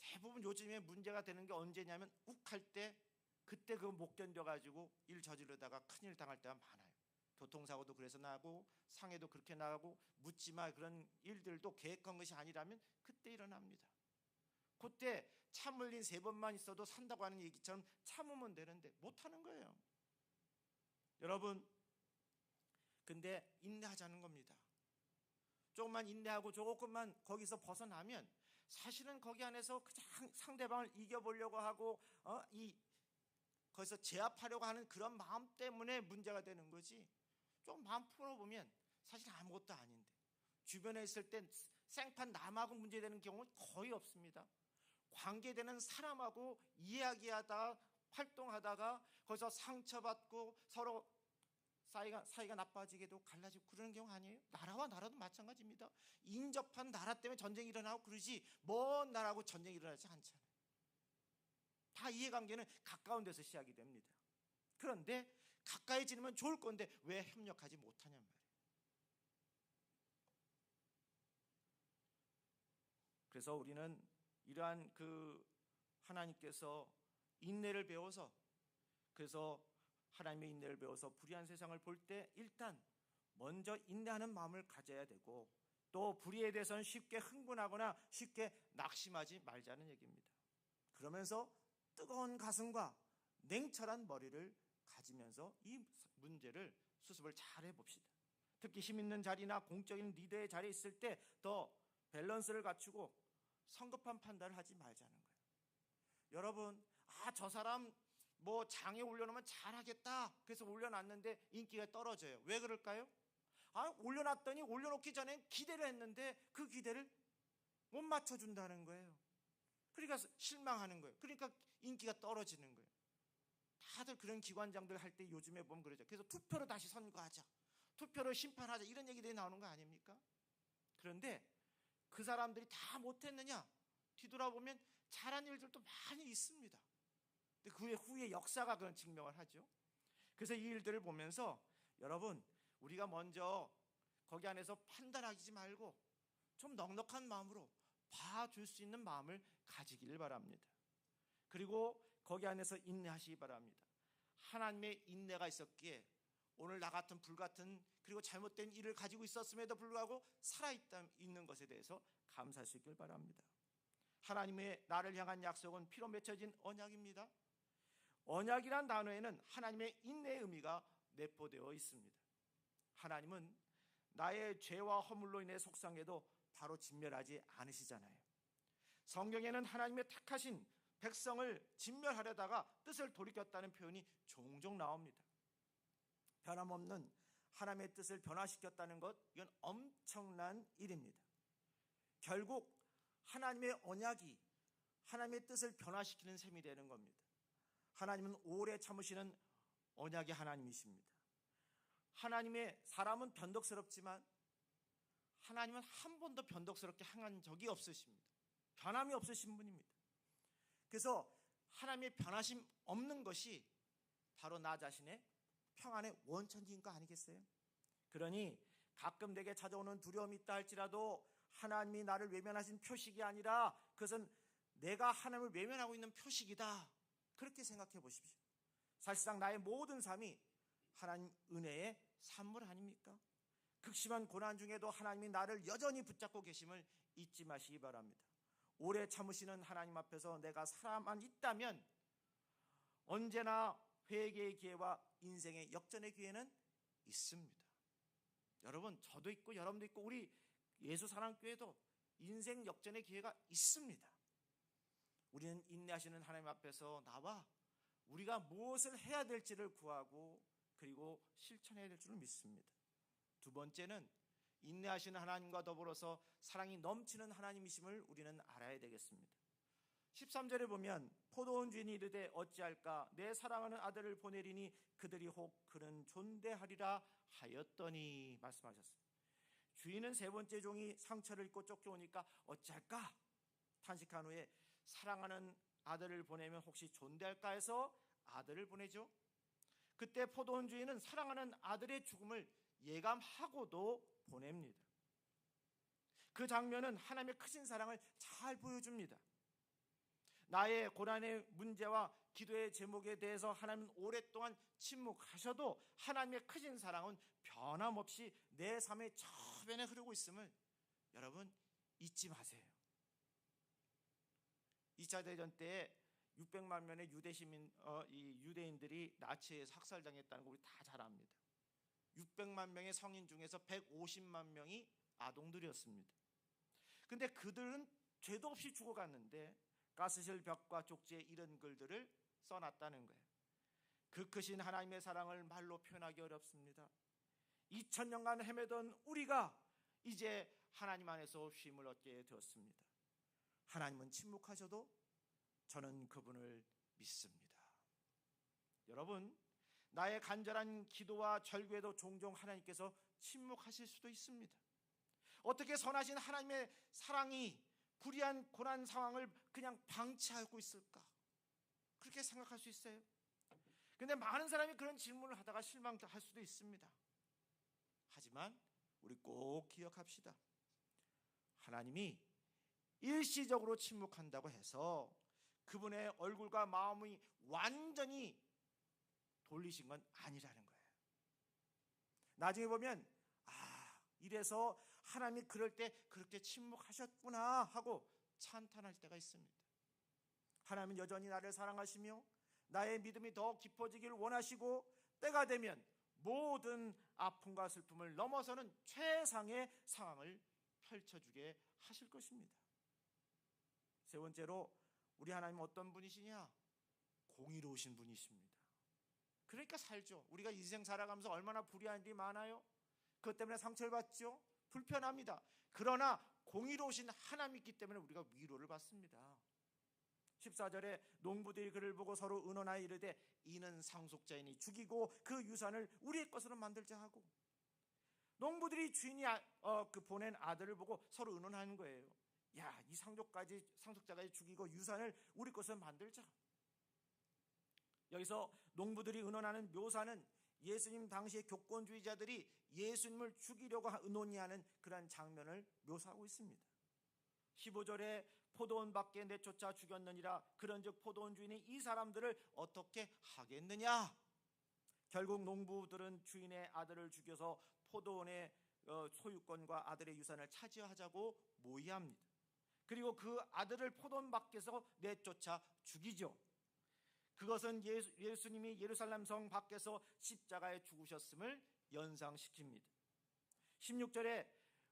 대부분 요즘에 문제가 되는 게 언제냐면 욱할 때 그때 그거 못 견뎌가지고 일 저지르다가 큰일 당할 때가 많아요. 교통사고도 그래서 나고 상해도 그렇게 나고 묻지마 그런 일들도 계획한 것이 아니라면 그때 일어납니다. 그때 참 흘린 3번만 있어도 산다고 하는 얘기처럼 참으면 되는데 못하는 거예요. 여러분, 근데 인내하자는 겁니다. 조금만 인내하고 조금만 거기서 벗어나면 사실은 거기 안에서 그냥 상대방을 이겨보려고 하고 거기서 제압하려고 하는 그런 마음 때문에 문제가 되는 거지, 좀 마음 풀어보면 사실 아무것도 아닌데, 주변에 있을 땐 생판 남하고 문제되는 경우는 거의 없습니다. 관계되는 사람하고 이야기하다가 활동하다가 거기서 상처받고 서로 사이가 나빠지게도 갈라지고 그러는 경우 아니에요? 나라와 나라도 마찬가지입니다. 인접한 나라 때문에 전쟁이 일어나고 그러지 먼 나라하고 전쟁이 일어나지 않잖아요. 다 이해관계는 가까운 데서 시작이 됩니다. 그런데 가까이 지내면 좋을 건데 왜 협력하지 못하냔 말이에요. 그래서 우리는 이러한 하나님께서 인내를 배워서, 그래서 하나님의 인내를 배워서 불의한 세상을 볼 때 일단 먼저 인내하는 마음을 가져야 되고, 또 불의에 대해서는 쉽게 흥분하거나 쉽게 낙심하지 말자는 얘기입니다. 그러면서 뜨거운 가슴과 냉철한 머리를 가지면서 이 문제를 수습을 잘 해봅시다. 특히 힘 있는 자리나 공적인 리더의 자리에 있을 때 더 밸런스를 갖추고 성급한 판단을 하지 말자는 거예요. 여러분, 저 사람 뭐 장에 올려놓으면 잘하겠다, 그래서 올려놨는데 인기가 떨어져요. 왜 그럴까요? 올려놨더니 올려놓기 전에 기대를 했는데 그 기대를 못 맞춰준다는 거예요. 그러니까 실망하는 거예요. 그러니까 인기가 떨어지는 거예요. 다들 그런 기관장들 할 때 요즘에 보면 그러죠. 그래서 투표로 다시 선거하자, 투표로 심판하자, 이런 얘기들이 나오는 거 아닙니까? 그런데 그 사람들이 다 못했느냐? 뒤돌아보면 잘한 일들도 많이 있습니다. 근데 그 후에 역사가 그런 증명을 하죠. 그래서 이 일들을 보면서 여러분, 우리가 먼저 거기 안에서 판단하지 말고 좀 넉넉한 마음으로 봐줄 수 있는 마음을 가지기를 바랍니다. 그리고 거기 안에서 인내하시기 바랍니다. 하나님의 인내가 있었기에 오늘 나 같은 불같은 그리고 잘못된 일을 가지고 있었음에도 불구하고 살아있는 것에 대해서 감사할 수 있길 바랍니다. 하나님의 나를 향한 약속은 피로 맺혀진 언약입니다. 언약이란 단어에는 하나님의 인내의 의미가 내포되어 있습니다. 하나님은 나의 죄와 허물로 인해 속상해도 바로 진멸하지 않으시잖아요. 성경에는 하나님의 택하신 백성을 진멸하려다가 뜻을 돌이켰다는 표현이 종종 나옵니다. 변함없는 하나님의 뜻을 변화시켰다는 것, 이건 엄청난 일입니다. 결국 하나님의 언약이 하나님의 뜻을 변화시키는 셈이 되는 겁니다. 하나님은 오래 참으시는 언약의 하나님이십니다. 하나님의 사람은 변덕스럽지만 하나님은 한 번도 변덕스럽게 행한 적이 없으십니다. 변함이 없으신 분입니다. 그래서 하나님의 변하심 없는 것이 바로 나 자신의 평안의 원천지인 거 아니겠어요? 그러니 가끔 내게 찾아오는 두려움이 있다 할지라도 하나님이 나를 외면하신 표식이 아니라 그것은 내가 하나님을 외면하고 있는 표식이다, 그렇게 생각해 보십시오. 사실상 나의 모든 삶이 하나님 은혜의 산물 아닙니까? 극심한 고난 중에도 하나님이 나를 여전히 붙잡고 계심을 잊지 마시기 바랍니다. 오래 참으시는 하나님 앞에서 내가 살아만 있다면 언제나 회개의 기회와 인생의 역전의 기회는 있습니다. 여러분, 저도 있고 여러분도 있고 우리 예수사랑교회도 인생 역전의 기회가 있습니다. 우리는 인내하시는 하나님 앞에서 나와 우리가 무엇을 해야 될지를 구하고 그리고 실천해야 될 줄을 믿습니다. 두 번째는 인내하시는 하나님과 더불어서 사랑이 넘치는 하나님이심을 우리는 알아야 되겠습니다. 13절에 보면 포도원 주인이 이르되 어찌할까, 내 사랑하는 아들을 보내리니 그들이 혹 그는 존대하리라 하였더니 말씀하셨습니다. 주인은 세 번째 종이 상처를 입고 쫓겨오니까 어찌할까 탄식한 후에 사랑하는 아들을 보내면 혹시 존대할까 해서 아들을 보내죠. 그때 포도원 주인은 사랑하는 아들의 죽음을 예감하고도 보냅니다. 그 장면은 하나님의 크신 사랑을 잘 보여줍니다. 나의 고난의 문제와 기도의 제목에 대해서 하나님은 오랫동안 침묵하셔도 하나님의 크신 사랑은 변함없이 내 삶의 저변에 흐르고 있음을 여러분 잊지 마세요. 2차 대전 때 600만 명의 유대인들이 나치에 학살당했다는 거 우리 다 잘 압니다. 600만 명의 성인 중에서 150만 명이 아동들이었습니다. 근데 그들은 죄도 없이 죽어갔는데 가스실 벽과 쪽지에 이런 글들을 써놨다는 거예요. 그 크신 하나님의 사랑을 말로 표현하기 어렵습니다. 2000년간 헤매던 우리가 이제 하나님 안에서 쉼을 얻게 되었습니다. 하나님은 침묵하셔도 저는 그분을 믿습니다. 여러분, 나의 간절한 기도와 절규에도 종종 하나님께서 침묵하실 수도 있습니다. 어떻게 선하신 하나님의 사랑이 불의한 고난 상황을 그냥 방치하고 있을까? 그렇게 생각할 수 있어요. 근데 많은 사람이 그런 질문을 하다가 실망할 수도 있습니다. 하지만 우리 꼭 기억합시다. 하나님이 일시적으로 침묵한다고 해서 그분의 얼굴과 마음이 완전히 돌리신 건 아니라는 거예요. 나중에 보면 이래서 하나님이 그럴 때 그렇게 침묵하셨구나 하고 찬탄할 때가 있습니다. 하나님은 여전히 나를 사랑하시며 나의 믿음이 더 깊어지길 원하시고 때가 되면 모든 아픔과 슬픔을 넘어서는 최상의 상황을 펼쳐주게 하실 것입니다. 세 번째로 우리 하나님은 어떤 분이시냐? 공의로우신 분이십니다. 그러니까 살죠. 우리가 인생 살아가면서 얼마나 불의한 일이 많아요. 그것 때문에 상처를 받죠. 불편합니다. 그러나 공의로우신 하나님이 있기 때문에 우리가 위로를 받습니다. 14절에 농부들이 그를 보고 서로 의논하여 이르되 이는 상속자이니 죽이고 그 유산을 우리의 것으로 만들자 하고, 농부들이 주인이 보낸 아들을 보고 서로 의논하는 거예요. 야, 이 상속자까지 죽이고 유산을 우리 것으로 만들자. 여기서 농부들이 의논하는 묘사는 예수님 당시의 교권주의자들이 예수님을 죽이려고 의논하는 그런 장면을 묘사하고 있습니다. 15절에 포도원 밖에 내쫓아 죽였느니라. 그런즉 포도원 주인이 이 사람들을 어떻게 하겠느냐? 결국 농부들은 주인의 아들을 죽여서 포도원의 소유권과 아들의 유산을 차지하자고 모의합니다. 그리고 그 아들을 포도원 밖에서 내쫓아 죽이죠. 그것은 예수님이 예루살렘 성 밖에서 십자가에 죽으셨음을 연상시킵니다. 16절에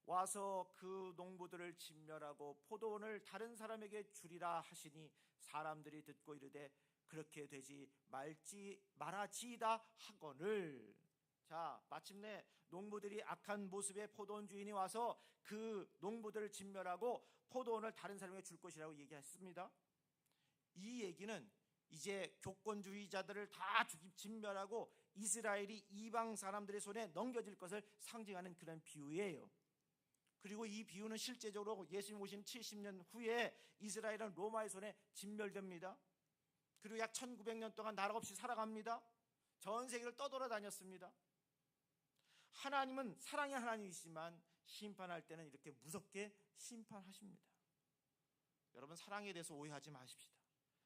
와서 그 농부들을 진멸하고 포도원을 다른 사람에게 주리라 하시니 사람들이 듣고 이르되 그렇게 되지 말아지이다 하거늘. 자, 마침내 농부들이 악한 모습의 포도원 주인이 와서 그 농부들을 진멸하고 포도원을 다른 사람에게 줄 것이라고 얘기했습니다. 이 얘기는 이제 교권주의자들을 다 진멸하고 이스라엘이 이방 사람들의 손에 넘겨질 것을 상징하는 그런 비유예요. 그리고 이 비유는 실제적으로 예수님 오신 70년 후에 이스라엘은 로마의 손에 진멸됩니다. 그리고 약 1900년 동안 나라 없이 살아갑니다. 전 세계를 떠돌아다녔습니다. 하나님은 사랑의 하나님이시지만 심판할 때는 이렇게 무섭게 심판하십니다. 여러분, 사랑에 대해서 오해하지 마십시다.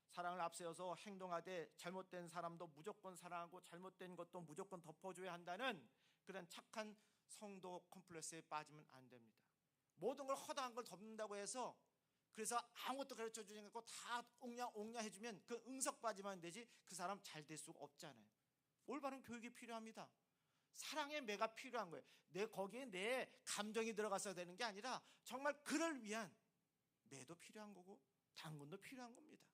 사랑을 앞세워서 행동하되 잘못된 사람도 무조건 사랑하고 잘못된 것도 무조건 덮어줘야 한다는 그런 착한 성도 컴플렉스에 빠지면 안 됩니다. 모든 걸 허다한 걸 덮는다고 해서 그래서 아무것도 가르쳐주지 않고 다 옹냐 해주면 그 응석 빠지면 되지 그 사람 잘 될 수가 없잖아요. 올바른 교육이 필요합니다. 사랑의 매가 필요한 거예요. 거기에 내 감정이 들어갔어야 되는 게 아니라 정말 그를 위한 매도 필요한 거고 당근도 필요한 겁니다.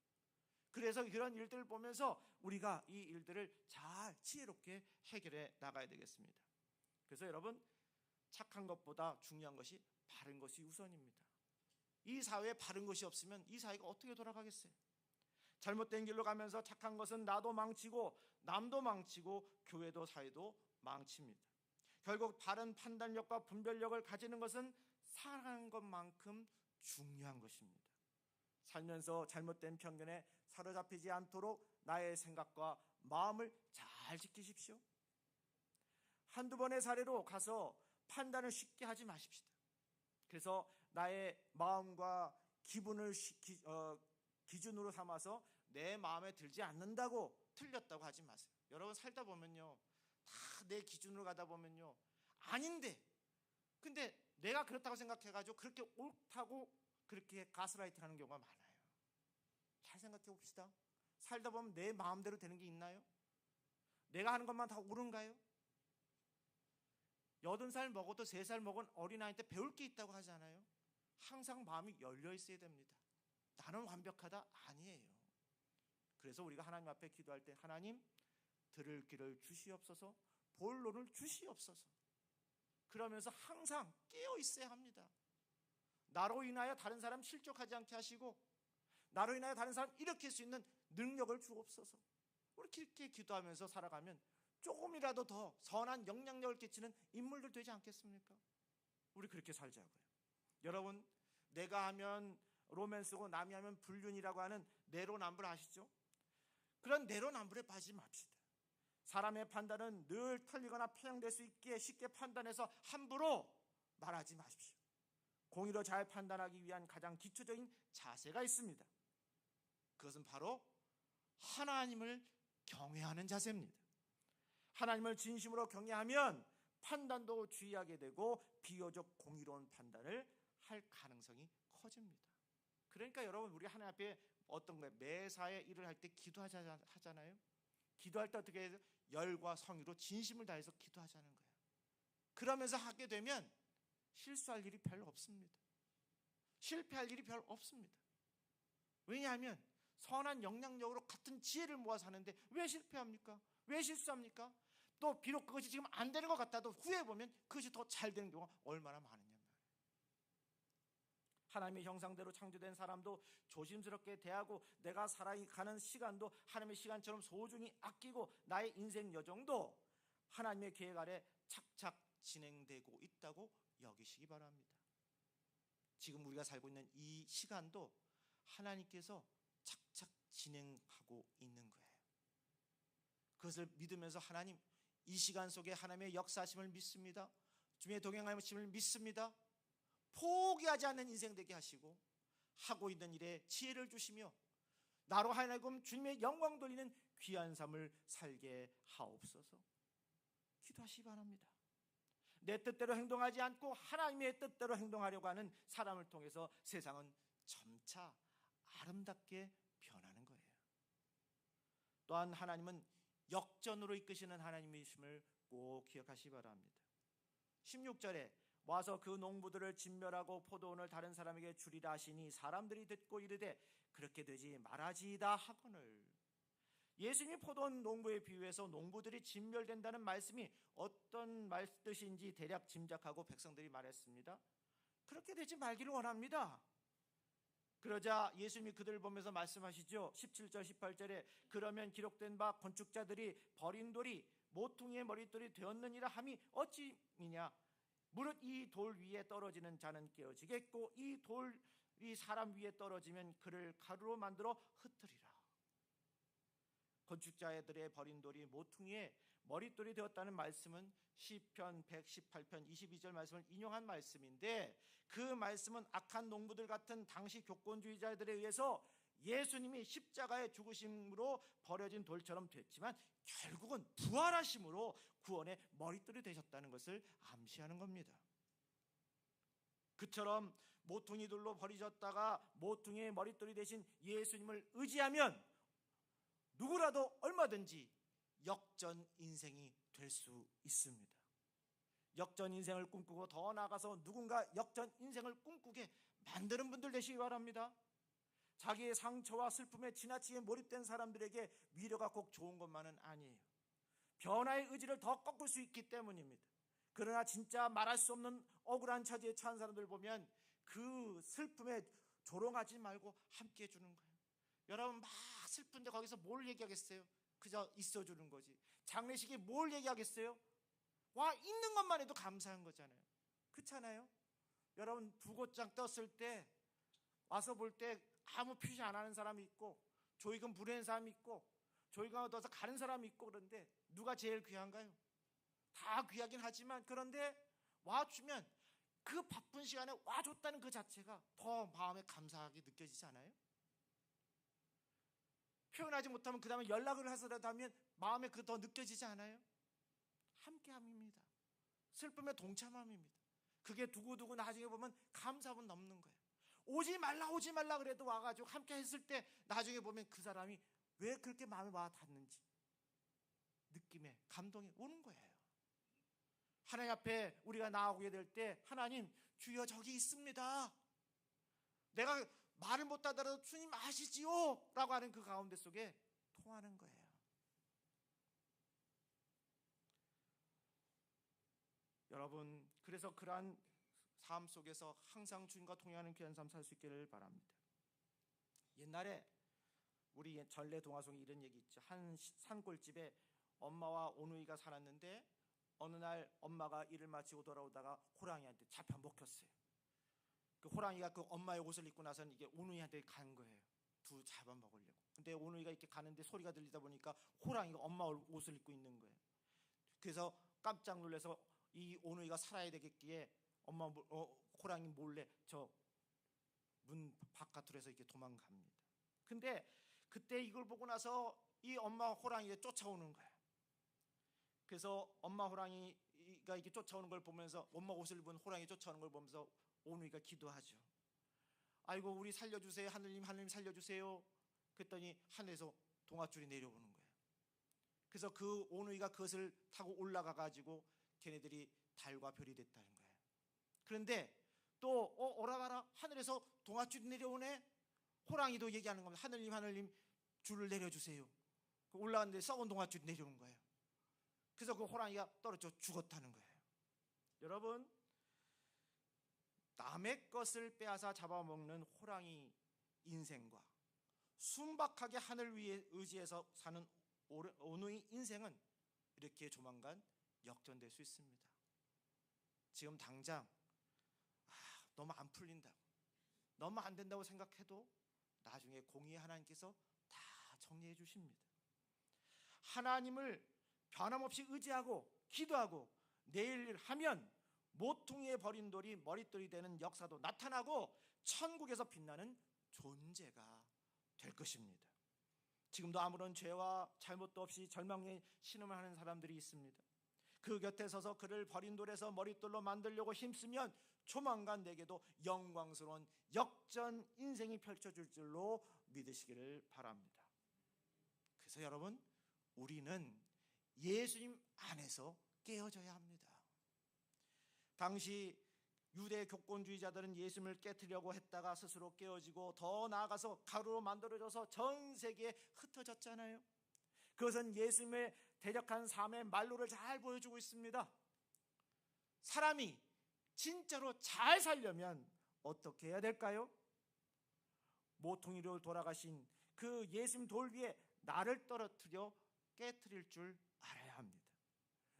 그래서 그런 일들을 보면서 우리가 이 일들을 잘 지혜롭게 해결해 나가야 되겠습니다. 그래서 여러분, 착한 것보다 중요한 것이 바른 것이 우선입니다. 이 사회에 바른 것이 없으면 이 사회가 어떻게 돌아가겠어요? 잘못된 길로 가면서 착한 것은 나도 망치고 남도 망치고 교회도 사회도 망칩니다. 결국 바른 판단력과 분별력을 가지는 것은 사랑하는 것만큼 중요한 것입니다. 살면서 잘못된 편견에 사로잡히지 않도록 나의 생각과 마음을 잘 지키십시오. 한두 번의 사례로 가서 판단을 쉽게 하지 마십시다. 그래서 나의 마음과 기분을 기준으로 삼아서 내 마음에 들지 않는다고 틀렸다고 하지 마세요. 여러분 살다 보면요, 다 내 기준으로 가다 보면요, 아닌데 근데 내가 그렇다고 생각해가지고 그렇게 옳다고 그렇게 가스라이팅 하는 경우가 많아요. 잘 생각해 봅시다. 살다 보면 내 마음대로 되는 게 있나요? 내가 하는 것만 다 옳은가요? 80살 먹어도 3살 먹은 어린아이 때 배울 게 있다고 하잖아요. 항상 마음이 열려 있어야 됩니다. 나는 완벽하다? 아니에요. 그래서 우리가 하나님 앞에 기도할 때 하나님 들을 귀를 주시옵소서, 볼 눈을 주시옵소서, 그러면서 항상 깨어 있어야 합니다. 나로 인하여 다른 사람 실족하지 않게 하시고 나로 인하여 다른 사람 일으킬 수 있는 능력을 주옵소서. 우리 이렇게 기도하면서 살아가면 조금이라도 더 선한 영향력을 끼치는 인물들 되지 않겠습니까? 우리 그렇게 살자고요. 여러분, 내가 하면 로맨스고 남이 하면 불륜이라고 하는 내로남불 아시죠? 그런 내로남불에 빠지지 맙시다. 사람의 판단은 늘 틀리거나 편향될 수 있기에 쉽게 판단해서 함부로 말하지 마십시오. 공의로 잘 판단하기 위한 가장 기초적인 자세가 있습니다. 그것은 바로 하나님을 경외하는 자세입니다. 하나님을 진심으로 경외하면 판단도 주의하게 되고 비교적 공의로운 판단을 할 가능성이 커집니다. 그러니까 여러분, 우리 하나님 앞에 어떤 거예요? 매사에 일을 할 때 기도하잖아요. 기도할 때 어떻게 해야 돼요? 열과 성의로 진심을 다해서 기도하자는 거예요. 그러면서 하게 되면 실수할 일이 별로 없습니다. 실패할 일이 별로 없습니다. 왜냐하면 선한 영향력으로 같은 지혜를 모아서 하는데 왜 실패합니까? 왜 실수합니까? 또 비록 그것이 지금 안 되는 것 같아도 후에 보면 그것이 더 잘 되는 경우가 얼마나 많으냐 말이에요. 하나님의 형상대로 창조된 사람도 조심스럽게 대하고 내가 살아가는 시간도 하나님의 시간처럼 소중히 아끼고 나의 인생 여정도 하나님의 계획 아래 착착 진행되고 있다고 여기시기 바랍니다. 지금 우리가 살고 있는 이 시간도 하나님께서 착착 진행하고 있는 거예요. 그것을 믿으면서 하나님, 이 시간 속에 하나님의 역사하심을 믿습니다. 주님의 동행하심을 믿습니다. 포기하지 않는 인생 되게 하시고 하고 있는 일에 지혜를 주시며 나로 하여금 주님의 영광 돌리는 귀한 삶을 살게 하옵소서. 기도하시기 바랍니다. 내 뜻대로 행동하지 않고 하나님의 뜻대로 행동하려고 하는 사람을 통해서 세상은 점차 아름답게 변하는 거예요. 또한 하나님은 역전으로 이끄시는 하나님이심을 꼭 기억하시기 바랍니다. 16절에 와서 그 농부들을 진멸하고 포도원을 다른 사람에게 주리라 하시니 사람들이 듣고 이르되 그렇게 되지 말아지이다 하거늘. 예수님이 포도원 농부에 비유해서 농부들이 진멸된다는 말씀이 어떤 뜻인지 대략 짐작하고 백성들이 말했습니다. 그렇게 되지 말기를 원합니다. 그러자 예수님이 그들을 보면서 말씀하시죠. 17절 18절에 그러면 기록된 바 건축자들이 버린 돌이 모퉁이의 머릿돌이 되었느니라 함이 어찌미냐. 무릇 이 돌 위에 떨어지는 자는 깨어지겠고 이 돌이 사람 위에 떨어지면 그를 가루로 만들어 흩으리라. 건축자들의 버린 돌이 모퉁이의 머릿돌이 되었다는 말씀은 시편 118편 22절 말씀을 인용한 말씀인데, 그 말씀은 악한 농부들 같은 당시 교권주의자들에 의해서 예수님이 십자가의 죽으심으로 버려진 돌처럼 됐지만 결국은 부활하심으로 구원의 머릿돌이 되셨다는 것을 암시하는 겁니다. 그처럼 모퉁이 돌로 버리셨다가 모퉁이의 머릿돌이 되신 예수님을 의지하면 누구라도 얼마든지 역전 인생이 될 수 있습니다. 역전 인생을 꿈꾸고 더 나아가서 누군가 역전 인생을 꿈꾸게 만드는 분들 되시기 바랍니다. 자기의 상처와 슬픔에 지나치게 몰입된 사람들에게 위로가 꼭 좋은 것만은 아니에요. 변화의 의지를 더 꺾을 수 있기 때문입니다. 그러나 진짜 말할 수 없는 억울한 처지에 처한 사람들 보면 그 슬픔에 조롱하지 말고 함께 해주는 거예요. 여러분 막 슬픈데 거기서 뭘 얘기하겠어요? 그저 있어주는 거지. 장례식에 뭘 얘기하겠어요? 와, 있는 것만 해도 감사한 거잖아요. 그렇잖아요? 여러분 부고장 떴을 때 와서 볼 때 아무 표시 안 하는 사람이 있고 조의금 부르는 사람이 있고 조의금 얻어서 가는 사람이 있고, 그런데 누가 제일 귀한가요? 다 귀하긴 하지만 그런데 와주면 그 바쁜 시간에 와줬다는 그 자체가 더 마음에 감사하게 느껴지지 않아요? 표현하지 못하면 그 다음에 연락을 하서라도 하면 마음에 그 더 느껴지지 않아요? 함께함입니다. 슬픔에 동참함입니다. 그게 두고두고 나중에 보면 감사함은 넘는 거예요. 오지 말라 그래도 와가지고 함께 했을 때 나중에 보면 그 사람이 왜 그렇게 마음에 와 닿는지 느낌에 감동이 오는 거예요. 하나님 앞에 우리가 나오게 될 때 하나님 주여 저기 있습니다. 내가 말을 못하더라도 주님 아시지요? 라고 하는 그 가운데 속에 통하는 거예요. 여러분, 그래서 그러한 삶 속에서 항상 주님과 동행하는 귀한 삶 살 수 있기를 바랍니다. 옛날에 우리 전래 동화 속에 이런 얘기 있죠. 한 산골집에 엄마와 오누이가 살았는데 어느 날 엄마가 일을 마치고 돌아오다가 호랑이한테 잡혀 먹혔어요. 그 호랑이가 그 엄마의 옷을 입고 나서는 이게 오누이한테 간 거예요. 두 잡아먹으려고. 근데 오누이가 이렇게 가는데 소리가 들리다 보니까 호랑이가 엄마 옷을 입고 있는 거예요. 그래서 깜짝 놀라서 이 오누이가 살아야 되겠기에 호랑이 몰래 저 문 바깥으로 해서 이렇게 도망갑니다. 근데 그때 이걸 보고 나서 이 엄마 호랑이가 쫓아오는 거예요. 그래서 엄마 호랑이가 이렇게 쫓아오는 걸 보면서 엄마 옷을 입은 호랑이 쫓아오는 걸 보면서 오누이가 기도하죠. 아이고 우리 살려주세요. 하느님 살려주세요. 그랬더니 하늘에서 동아줄이 내려오는 거예요. 그래서 그 오누이가 그것을 타고 올라가 가지고 걔네들이 달과 별이 됐다는 거예요. 그런데 또 오라가라 하늘에서 동아줄이 내려오네. 호랑이도 얘기하는 겁니다. 하느님 줄을 내려주세요. 올라갔는데 썩은 동아줄이 내려온 거예요. 그래서 그 호랑이가 떨어져 죽었다는 거예요. 여러분, 남의 것을 빼앗아 잡아먹는 호랑이 인생과 순박하게 하늘 위에 의지해서 사는 오누이 인생은 이렇게 조만간 역전될 수 있습니다. 지금 당장 너무 안 풀린다고, 너무 안 된다고 생각해도 나중에 공의의 하나님께서 다 정리해 주십니다. 하나님을 변함없이 의지하고 기도하고 내일 하면 모퉁이에 버린 돌이 머릿돌이 되는 역사도 나타나고 천국에서 빛나는 존재가 될 것입니다. 지금도 아무런 죄와 잘못도 없이 절망에 신음을 하는 사람들이 있습니다. 그 곁에 서서 그를 버린 돌에서 머릿돌로 만들려고 힘쓰면 조만간 내게도 영광스러운 역전 인생이 펼쳐질 줄로 믿으시기를 바랍니다. 그래서 여러분, 우리는 예수님 안에서 깨어져야 합니다. 당시 유대 교권주의자들은 예수님을 깨트리려고 했다가 스스로 깨어지고 더 나아가서 가루로 만들어져서 전 세계에 흩어졌잖아요. 그것은 예수님의 대적한 삶의 말로를 잘 보여주고 있습니다. 사람이 진짜로 잘 살려면 어떻게 해야 될까요? 모퉁이로 돌아가신 그 예수님 돌 위에 나를 떨어뜨려 깨트릴 줄 알아야 합니다.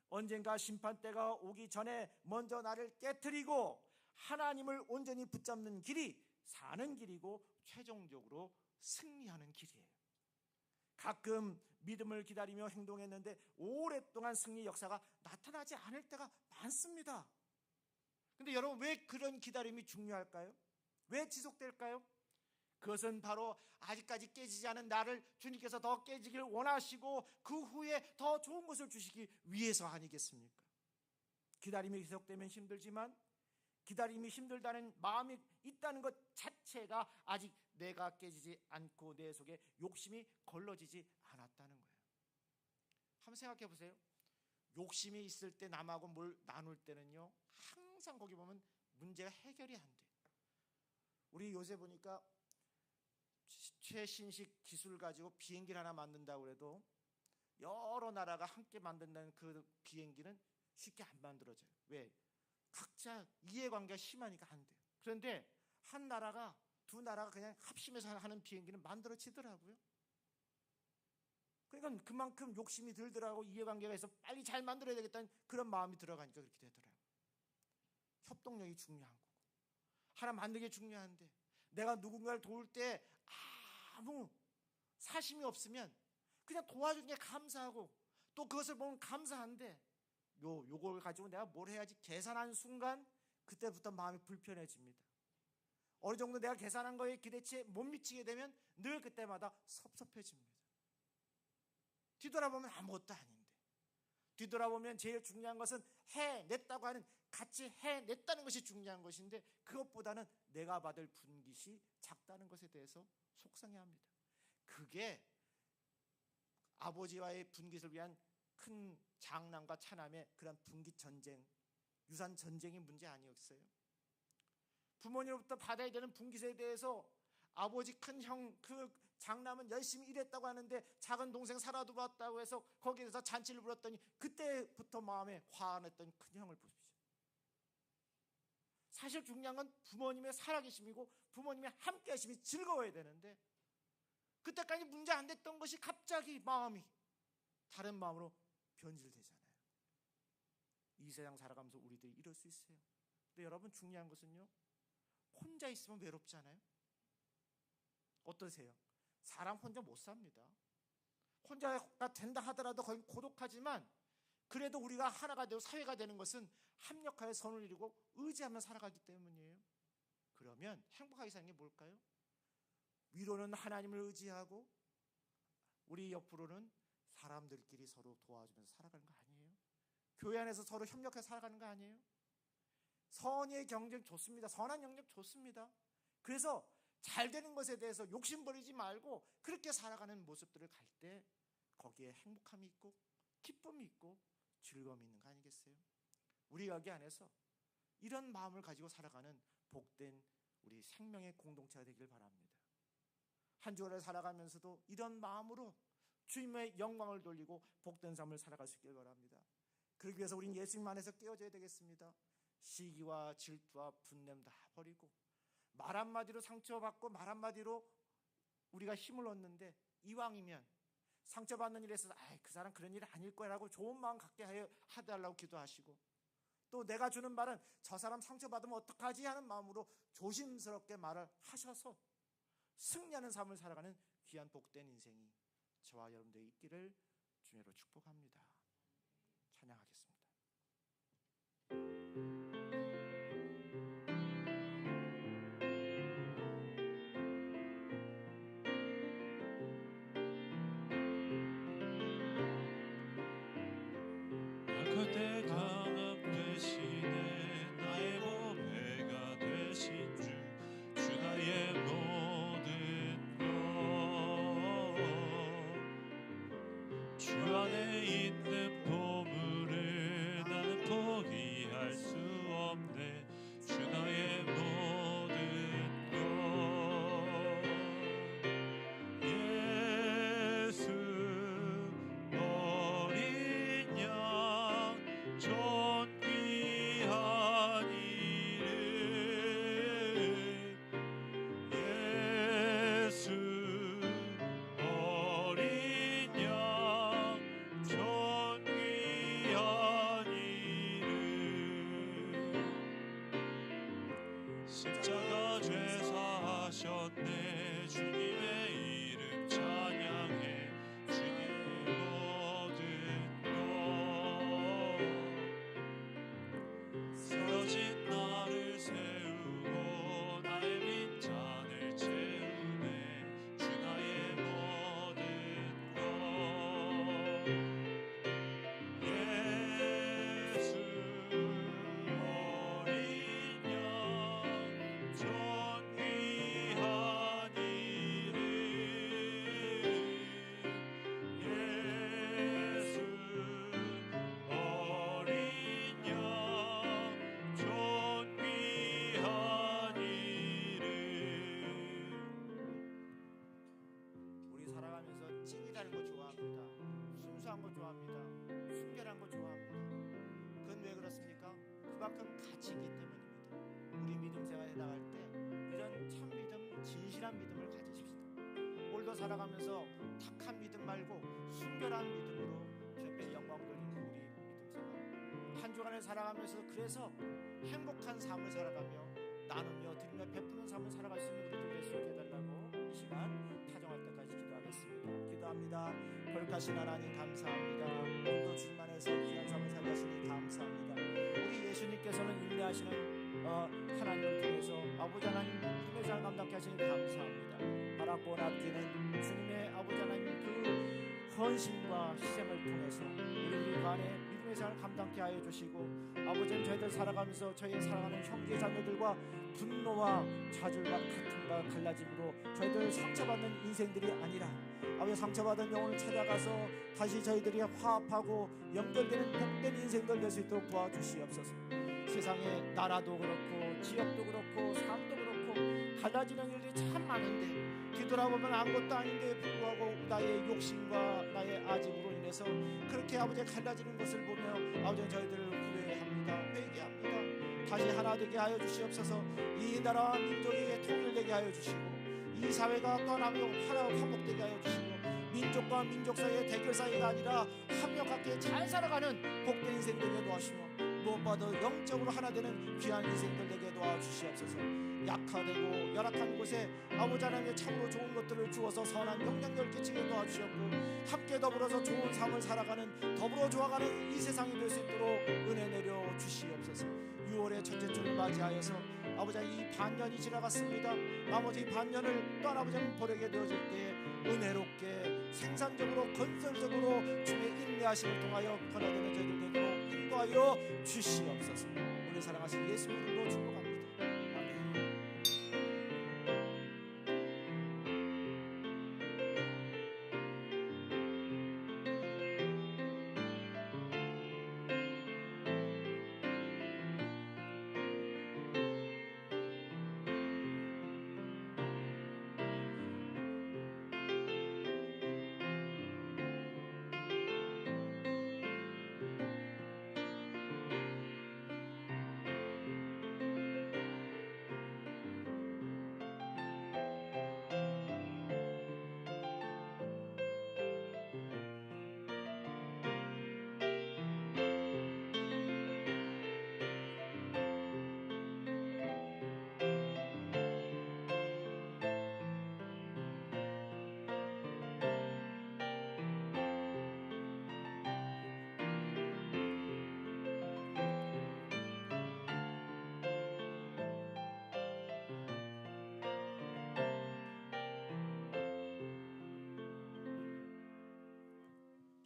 언젠가 심판대가 오기 전에 먼저 나를 깨트리고 하나님을 온전히 붙잡는 길이 사는 길이고 최종적으로 승리하는 길이에요. 가끔 믿음을 기다리며 행동했는데 오랫동안 승리 역사가 나타나지 않을 때가 많습니다. 근데 여러분, 왜 그런 기다림이 중요할까요? 왜 지속될까요? 그것은 바로 아직까지 깨지지 않은 나를 주님께서 더 깨지길 원하시고 그 후에 더 좋은 것을 주시기 위해서 아니겠습니까? 기다림이 계속되면 힘들지만 기다림이 힘들다는 마음이 있다는 것 자체가 아직 내가 깨지지 않고 내 속에 욕심이 걸러지지 않았다는 거예요. 한번 생각해 보세요. 욕심이 있을 때 남하고 뭘 나눌 때는요, 항상 거기 보면 문제가 해결이 안 돼요. 우리 요새 보니까 최신식 기술 가지고 비행기를 하나 만든다고 해도 여러 나라가 함께 만든다는 그 비행기는 쉽게 안 만들어져요. 왜? 각자 이해관계가 심하니까 안 돼요. 그런데 한 나라가 두 나라가 그냥 합심해서 하는 비행기는 만들어지더라고요. 그러니까 그만큼 욕심이 들더라고. 이해관계가 있어 빨리 잘 만들어야 되겠다는 그런 마음이 들어가니까 그렇게 되더라고요. 협동력이 중요한 거고 하나 만드는 게 중요한데 내가 누군가를 도울 때 아무 사심이 없으면 그냥 도와주는 게 감사하고 또 그것을 보면 감사한데 요걸 가지고 내가 뭘 해야지 계산하는 순간 그때부터 마음이 불편해집니다. 어느 정도 내가 계산한 거에 기대치에 못 미치게 되면 늘 그때마다 섭섭해집니다. 뒤돌아보면 아무것도 아닌데, 뒤돌아보면 제일 중요한 것은 해냈다고 하는, 같이 해냈다는 것이 중요한 것인데, 그것보다는 내가 받을 분깃이 작다는 것에 대해서 속상해합니다. 그게 아버지와의 분깃을 위한 큰 장남과 차남의 그런 분깃 전쟁, 유산 전쟁이 문제 아니었어요? 부모님으로부터 받아야 되는 분깃에 대해서 아버지 큰 형, 그 장남은 열심히 일했다고 하는데 작은 동생 살아들어왔다고 해서 거기에서 잔치를 부렸더니 그때부터 마음에 화냈던 큰 형을 보십시오. 사실 중요한 건 부모님의 살아계심이고 부모님의 함께하심이 즐거워야 되는데, 그때까지 문제 안 됐던 것이 갑자기 마음이 다른 마음으로 변질되잖아요. 이 세상 살아가면서 우리들이 이럴 수 있어요. 근데 여러분, 중요한 것은요, 혼자 있으면 외롭잖아요. 어떠세요? 사람 혼자 못 삽니다. 혼자가 된다 하더라도 거의 고독하지만, 그래도 우리가 하나가 되고 사회가 되는 것은 합력하여 선을 이루고 의지하며 살아가기 때문이에요. 그러면 행복하게 사는 게 뭘까요? 위로는 하나님을 의지하고 우리 옆으로는 사람들끼리 서로 도와주면서 살아가는 거 아니에요? 교회 안에서 서로 협력해서 살아가는 거 아니에요? 선의의 경쟁 좋습니다. 선한 영역 좋습니다. 그래서 잘 되는 것에 대해서 욕심 버리지 말고 그렇게 살아가는 모습들을 갈 때 거기에 행복함이 있고 기쁨이 있고 즐거움이 있는 거 아니겠어요? 우리 여기 안에서 이런 마음을 가지고 살아가는 복된 우리 생명의 공동체가 되길 바랍니다. 한 주간을 살아가면서도 이런 마음으로 주님의 영광을 돌리고 복된 삶을 살아갈 수 있길 바랍니다. 그러기 위해서 우리는 예수님 안에서 깨어져야 되겠습니다. 시기와 질투와 분냄 다 버리고, 말 한마디로 상처받고 말 한마디로 우리가 힘을 얻는데, 이왕이면 상처받는 일에 있어서 그 사람 그런 일 아닐 거라고 좋은 마음 갖게 해달라고 기도하시고, 또 내가 주는 말은 저 사람 상처받으면 어떡하지 하는 마음으로 조심스럽게 말을 하셔서 승리하는 삶을 살아가는 귀한 복된 인생이 저와 여러분들이 있기를 주님으로 축복합니다. 찬양하겠습니다. 그때 강함 되시네 나의 보배가 되신 주 나의 모든 것, 주 안에 있는 보물을 나는 포기할 수 없네. 주 나의 모든 것, 예수 어린 양 존귀한 이름, 예수 어린 양 존귀한 이름, 십자가 죄사하셨네. 주님의 이름 찬양해. 주님의 모든 것, 쓰러진 나를 세우고 나의 빈잔을 채우네. 주 나의 모든 것, 예수 어린 양 존귀한 이름, 예수 어린 양 존귀한 이름. 우리 살아가면서 찡이라는 거 좋아합니다. 순수한 거 좋아합니다. 순결한 거 좋아합니다. 그건 왜 그렇습니까? 그만큼 가치 있기 때문입니다. 우리 믿음 생활에 나갈 때 이런 참 믿음, 진실한 믿음을 가지십시다. 오늘도 살아가면서 탁한 믿음 말고 순결한 믿음으로 주님께 영광 돌리는 우리 믿음 생활, 한 주간을 살아가면서 그래서 행복한 삶을 살아가며 나누며 드리며 베푸는 삶을 살아갈 수 있는 우리들 될 수 있게 해달라고 이 시간 타정할 때까지 기도하겠습니다. 기도합니다. 거룩하신 하나님 감사합니다. 오늘도 주님 안에서 귀한 삶을 살가시니 감사합니다. 우리 예수님께서는 인내하시는 하나님을 통해서 아버지 하나님 믿음의 삶 감당케 하시니 감사합니다. 바라고 낚이는 주님의 아버지 하나님 그 헌신과 희생을 통해서 우리들 간에 믿음의 생활을 감당케 하여 주시고, 아버지는 저희들 살아가면서 저희 사랑하는 형제 자매들과 분노와 좌절과 다툼과 갈라짐으로 저희들 상처받는 인생들이 아니라 아버지 상처받은 영혼을 찾아가서 다시 저희들이 화합하고 연결되는 복된 인생들 될 수 있도록 도와주시옵소서. 세상에 나라도 그렇고 지역도 그렇고 삶도 그렇고 갈라지는 일들이 참 많은데 뒤돌아보면 아무것도 아닌데 불구하고 나의 욕심과 나의 아집으로 인해서 그렇게 아버지 갈라지는 것을 보며 아버지 저희들을 후회합니다. 회개합니다. 다시 하나 되게 하여 주시옵소서. 이 나라와 민족이 통일되게 하여 주시고, 이 사회가 또 하나로 화목되게 하여 주시고, 민족과 민족 사이의 대결 사이가 아니라 합력하게 잘 살아가는 복된 인생 되게 도와주시며, 무엇보다도 영적으로 하나 되는 귀한 인생들 되게 도와주시옵소서. 약화되고 열악한 곳에 아버지 하나님의 참으로 좋은 것들을 주어서 선한 영향력을 끼치게 도와주셨고, 함께 더불어서 좋은 삶을 살아가는 더불어 좋아가는 이 세상이 될 수 있도록 은혜 내려 주시옵소서. 6월의 첫째 주를 맞이하여서 아버지 이 반년이 지나갔습니다. 나머지 반년을 또한 아버지 보내게 되어질 때에 은혜롭게 생산적으로 건설적으로 주의 인내하심을 통하여 변화되는 저희들 되도록 인도하여 주시옵소서. 우리 사랑하신 예수 이름으로 축복합니다.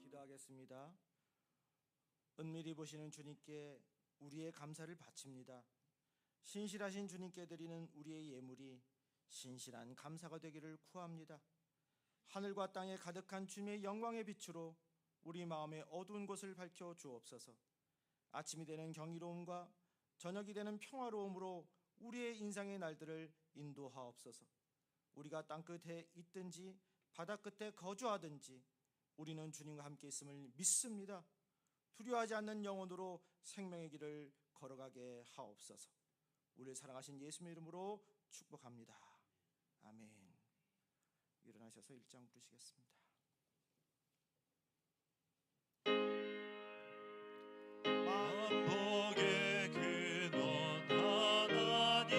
기도하겠습니다. 은밀히 보시는 주님께 우리의 감사를 바칩니다. 신실하신 주님께 드리는 우리의 예물이 신실한 감사가 되기를 구합니다. 하늘과 땅에 가득한 주님의 영광의 빛으로 우리 마음의 어두운 곳을 밝혀 주옵소서. 아침이 되는 경이로움과 저녁이 되는 평화로움으로 우리의 인생의 날들을 인도하옵소서. 우리가 땅끝에 있든지 바다 끝에 거주하든지 우리는 주님과 함께 있음을 믿습니다. 두려워하지 않는 영혼으로 생명의 길을 걸어가게 하옵소서. 우리를 사랑하신 예수님의 이름으로 축복합니다. 아멘. 일어나셔서 1장 부르시겠습니다. 만복의 근원 하나님,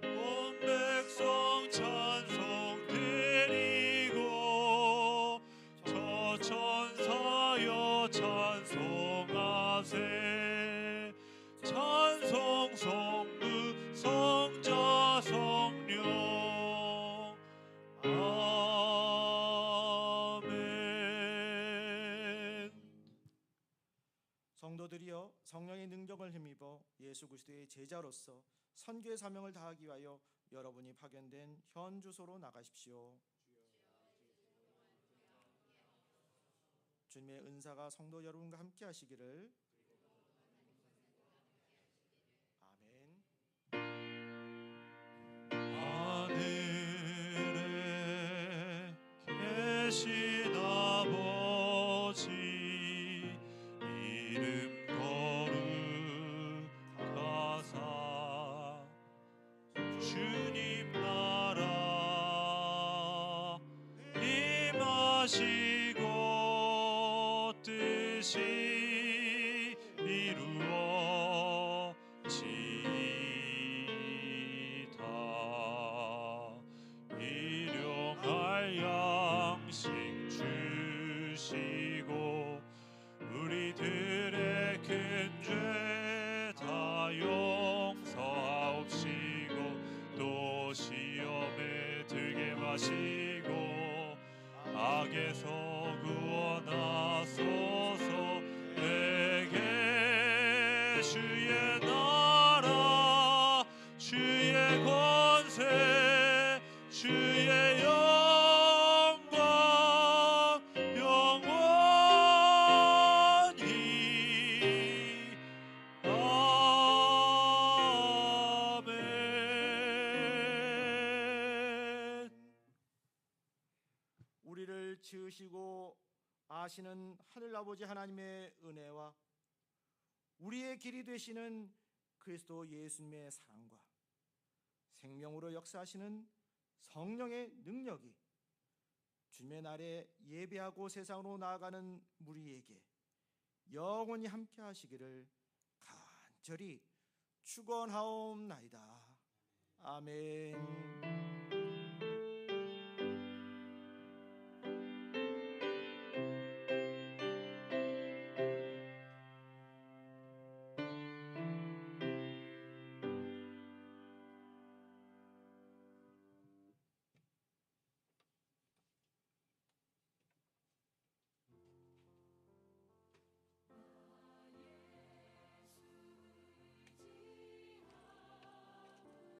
온 백성 찬송 드리고 저 천사여 찬송하세. 찬송 성부 성자 성령 아멘. 성도들이여 성령의 능력을 힘입어 예수 그리스도의 제자로서 선교의 사명을 다하기 위하여 여러분이 파견된 현 주소로 나가십시오. 주님의 은사가 성도 여러분과 함께 하시기를. 아멘. 하늘에 계신 아버지 이름 거룩하사 주님 나라 임하시고 뜻이 이루어지이다. 일용할 양식 주시고 우리들의 큰 죄 다 용서하옵시고 또 시험에 들게 마시고 악에서 구원하소서. 내게 주의 나라 주의 권세 주의 영광 영원히 아멘. 우리를 지으시고 아시는 하늘아버지 하나님의 은혜와 우리의 길이 되시는 그리스도 예수님의 사랑과 생명으로 역사하시는 성령의 능력이 주님의 날에 예배하고 세상으로 나아가는 우리에게 영원히 함께 하시기를 간절히 축원하옵나이다. 아멘.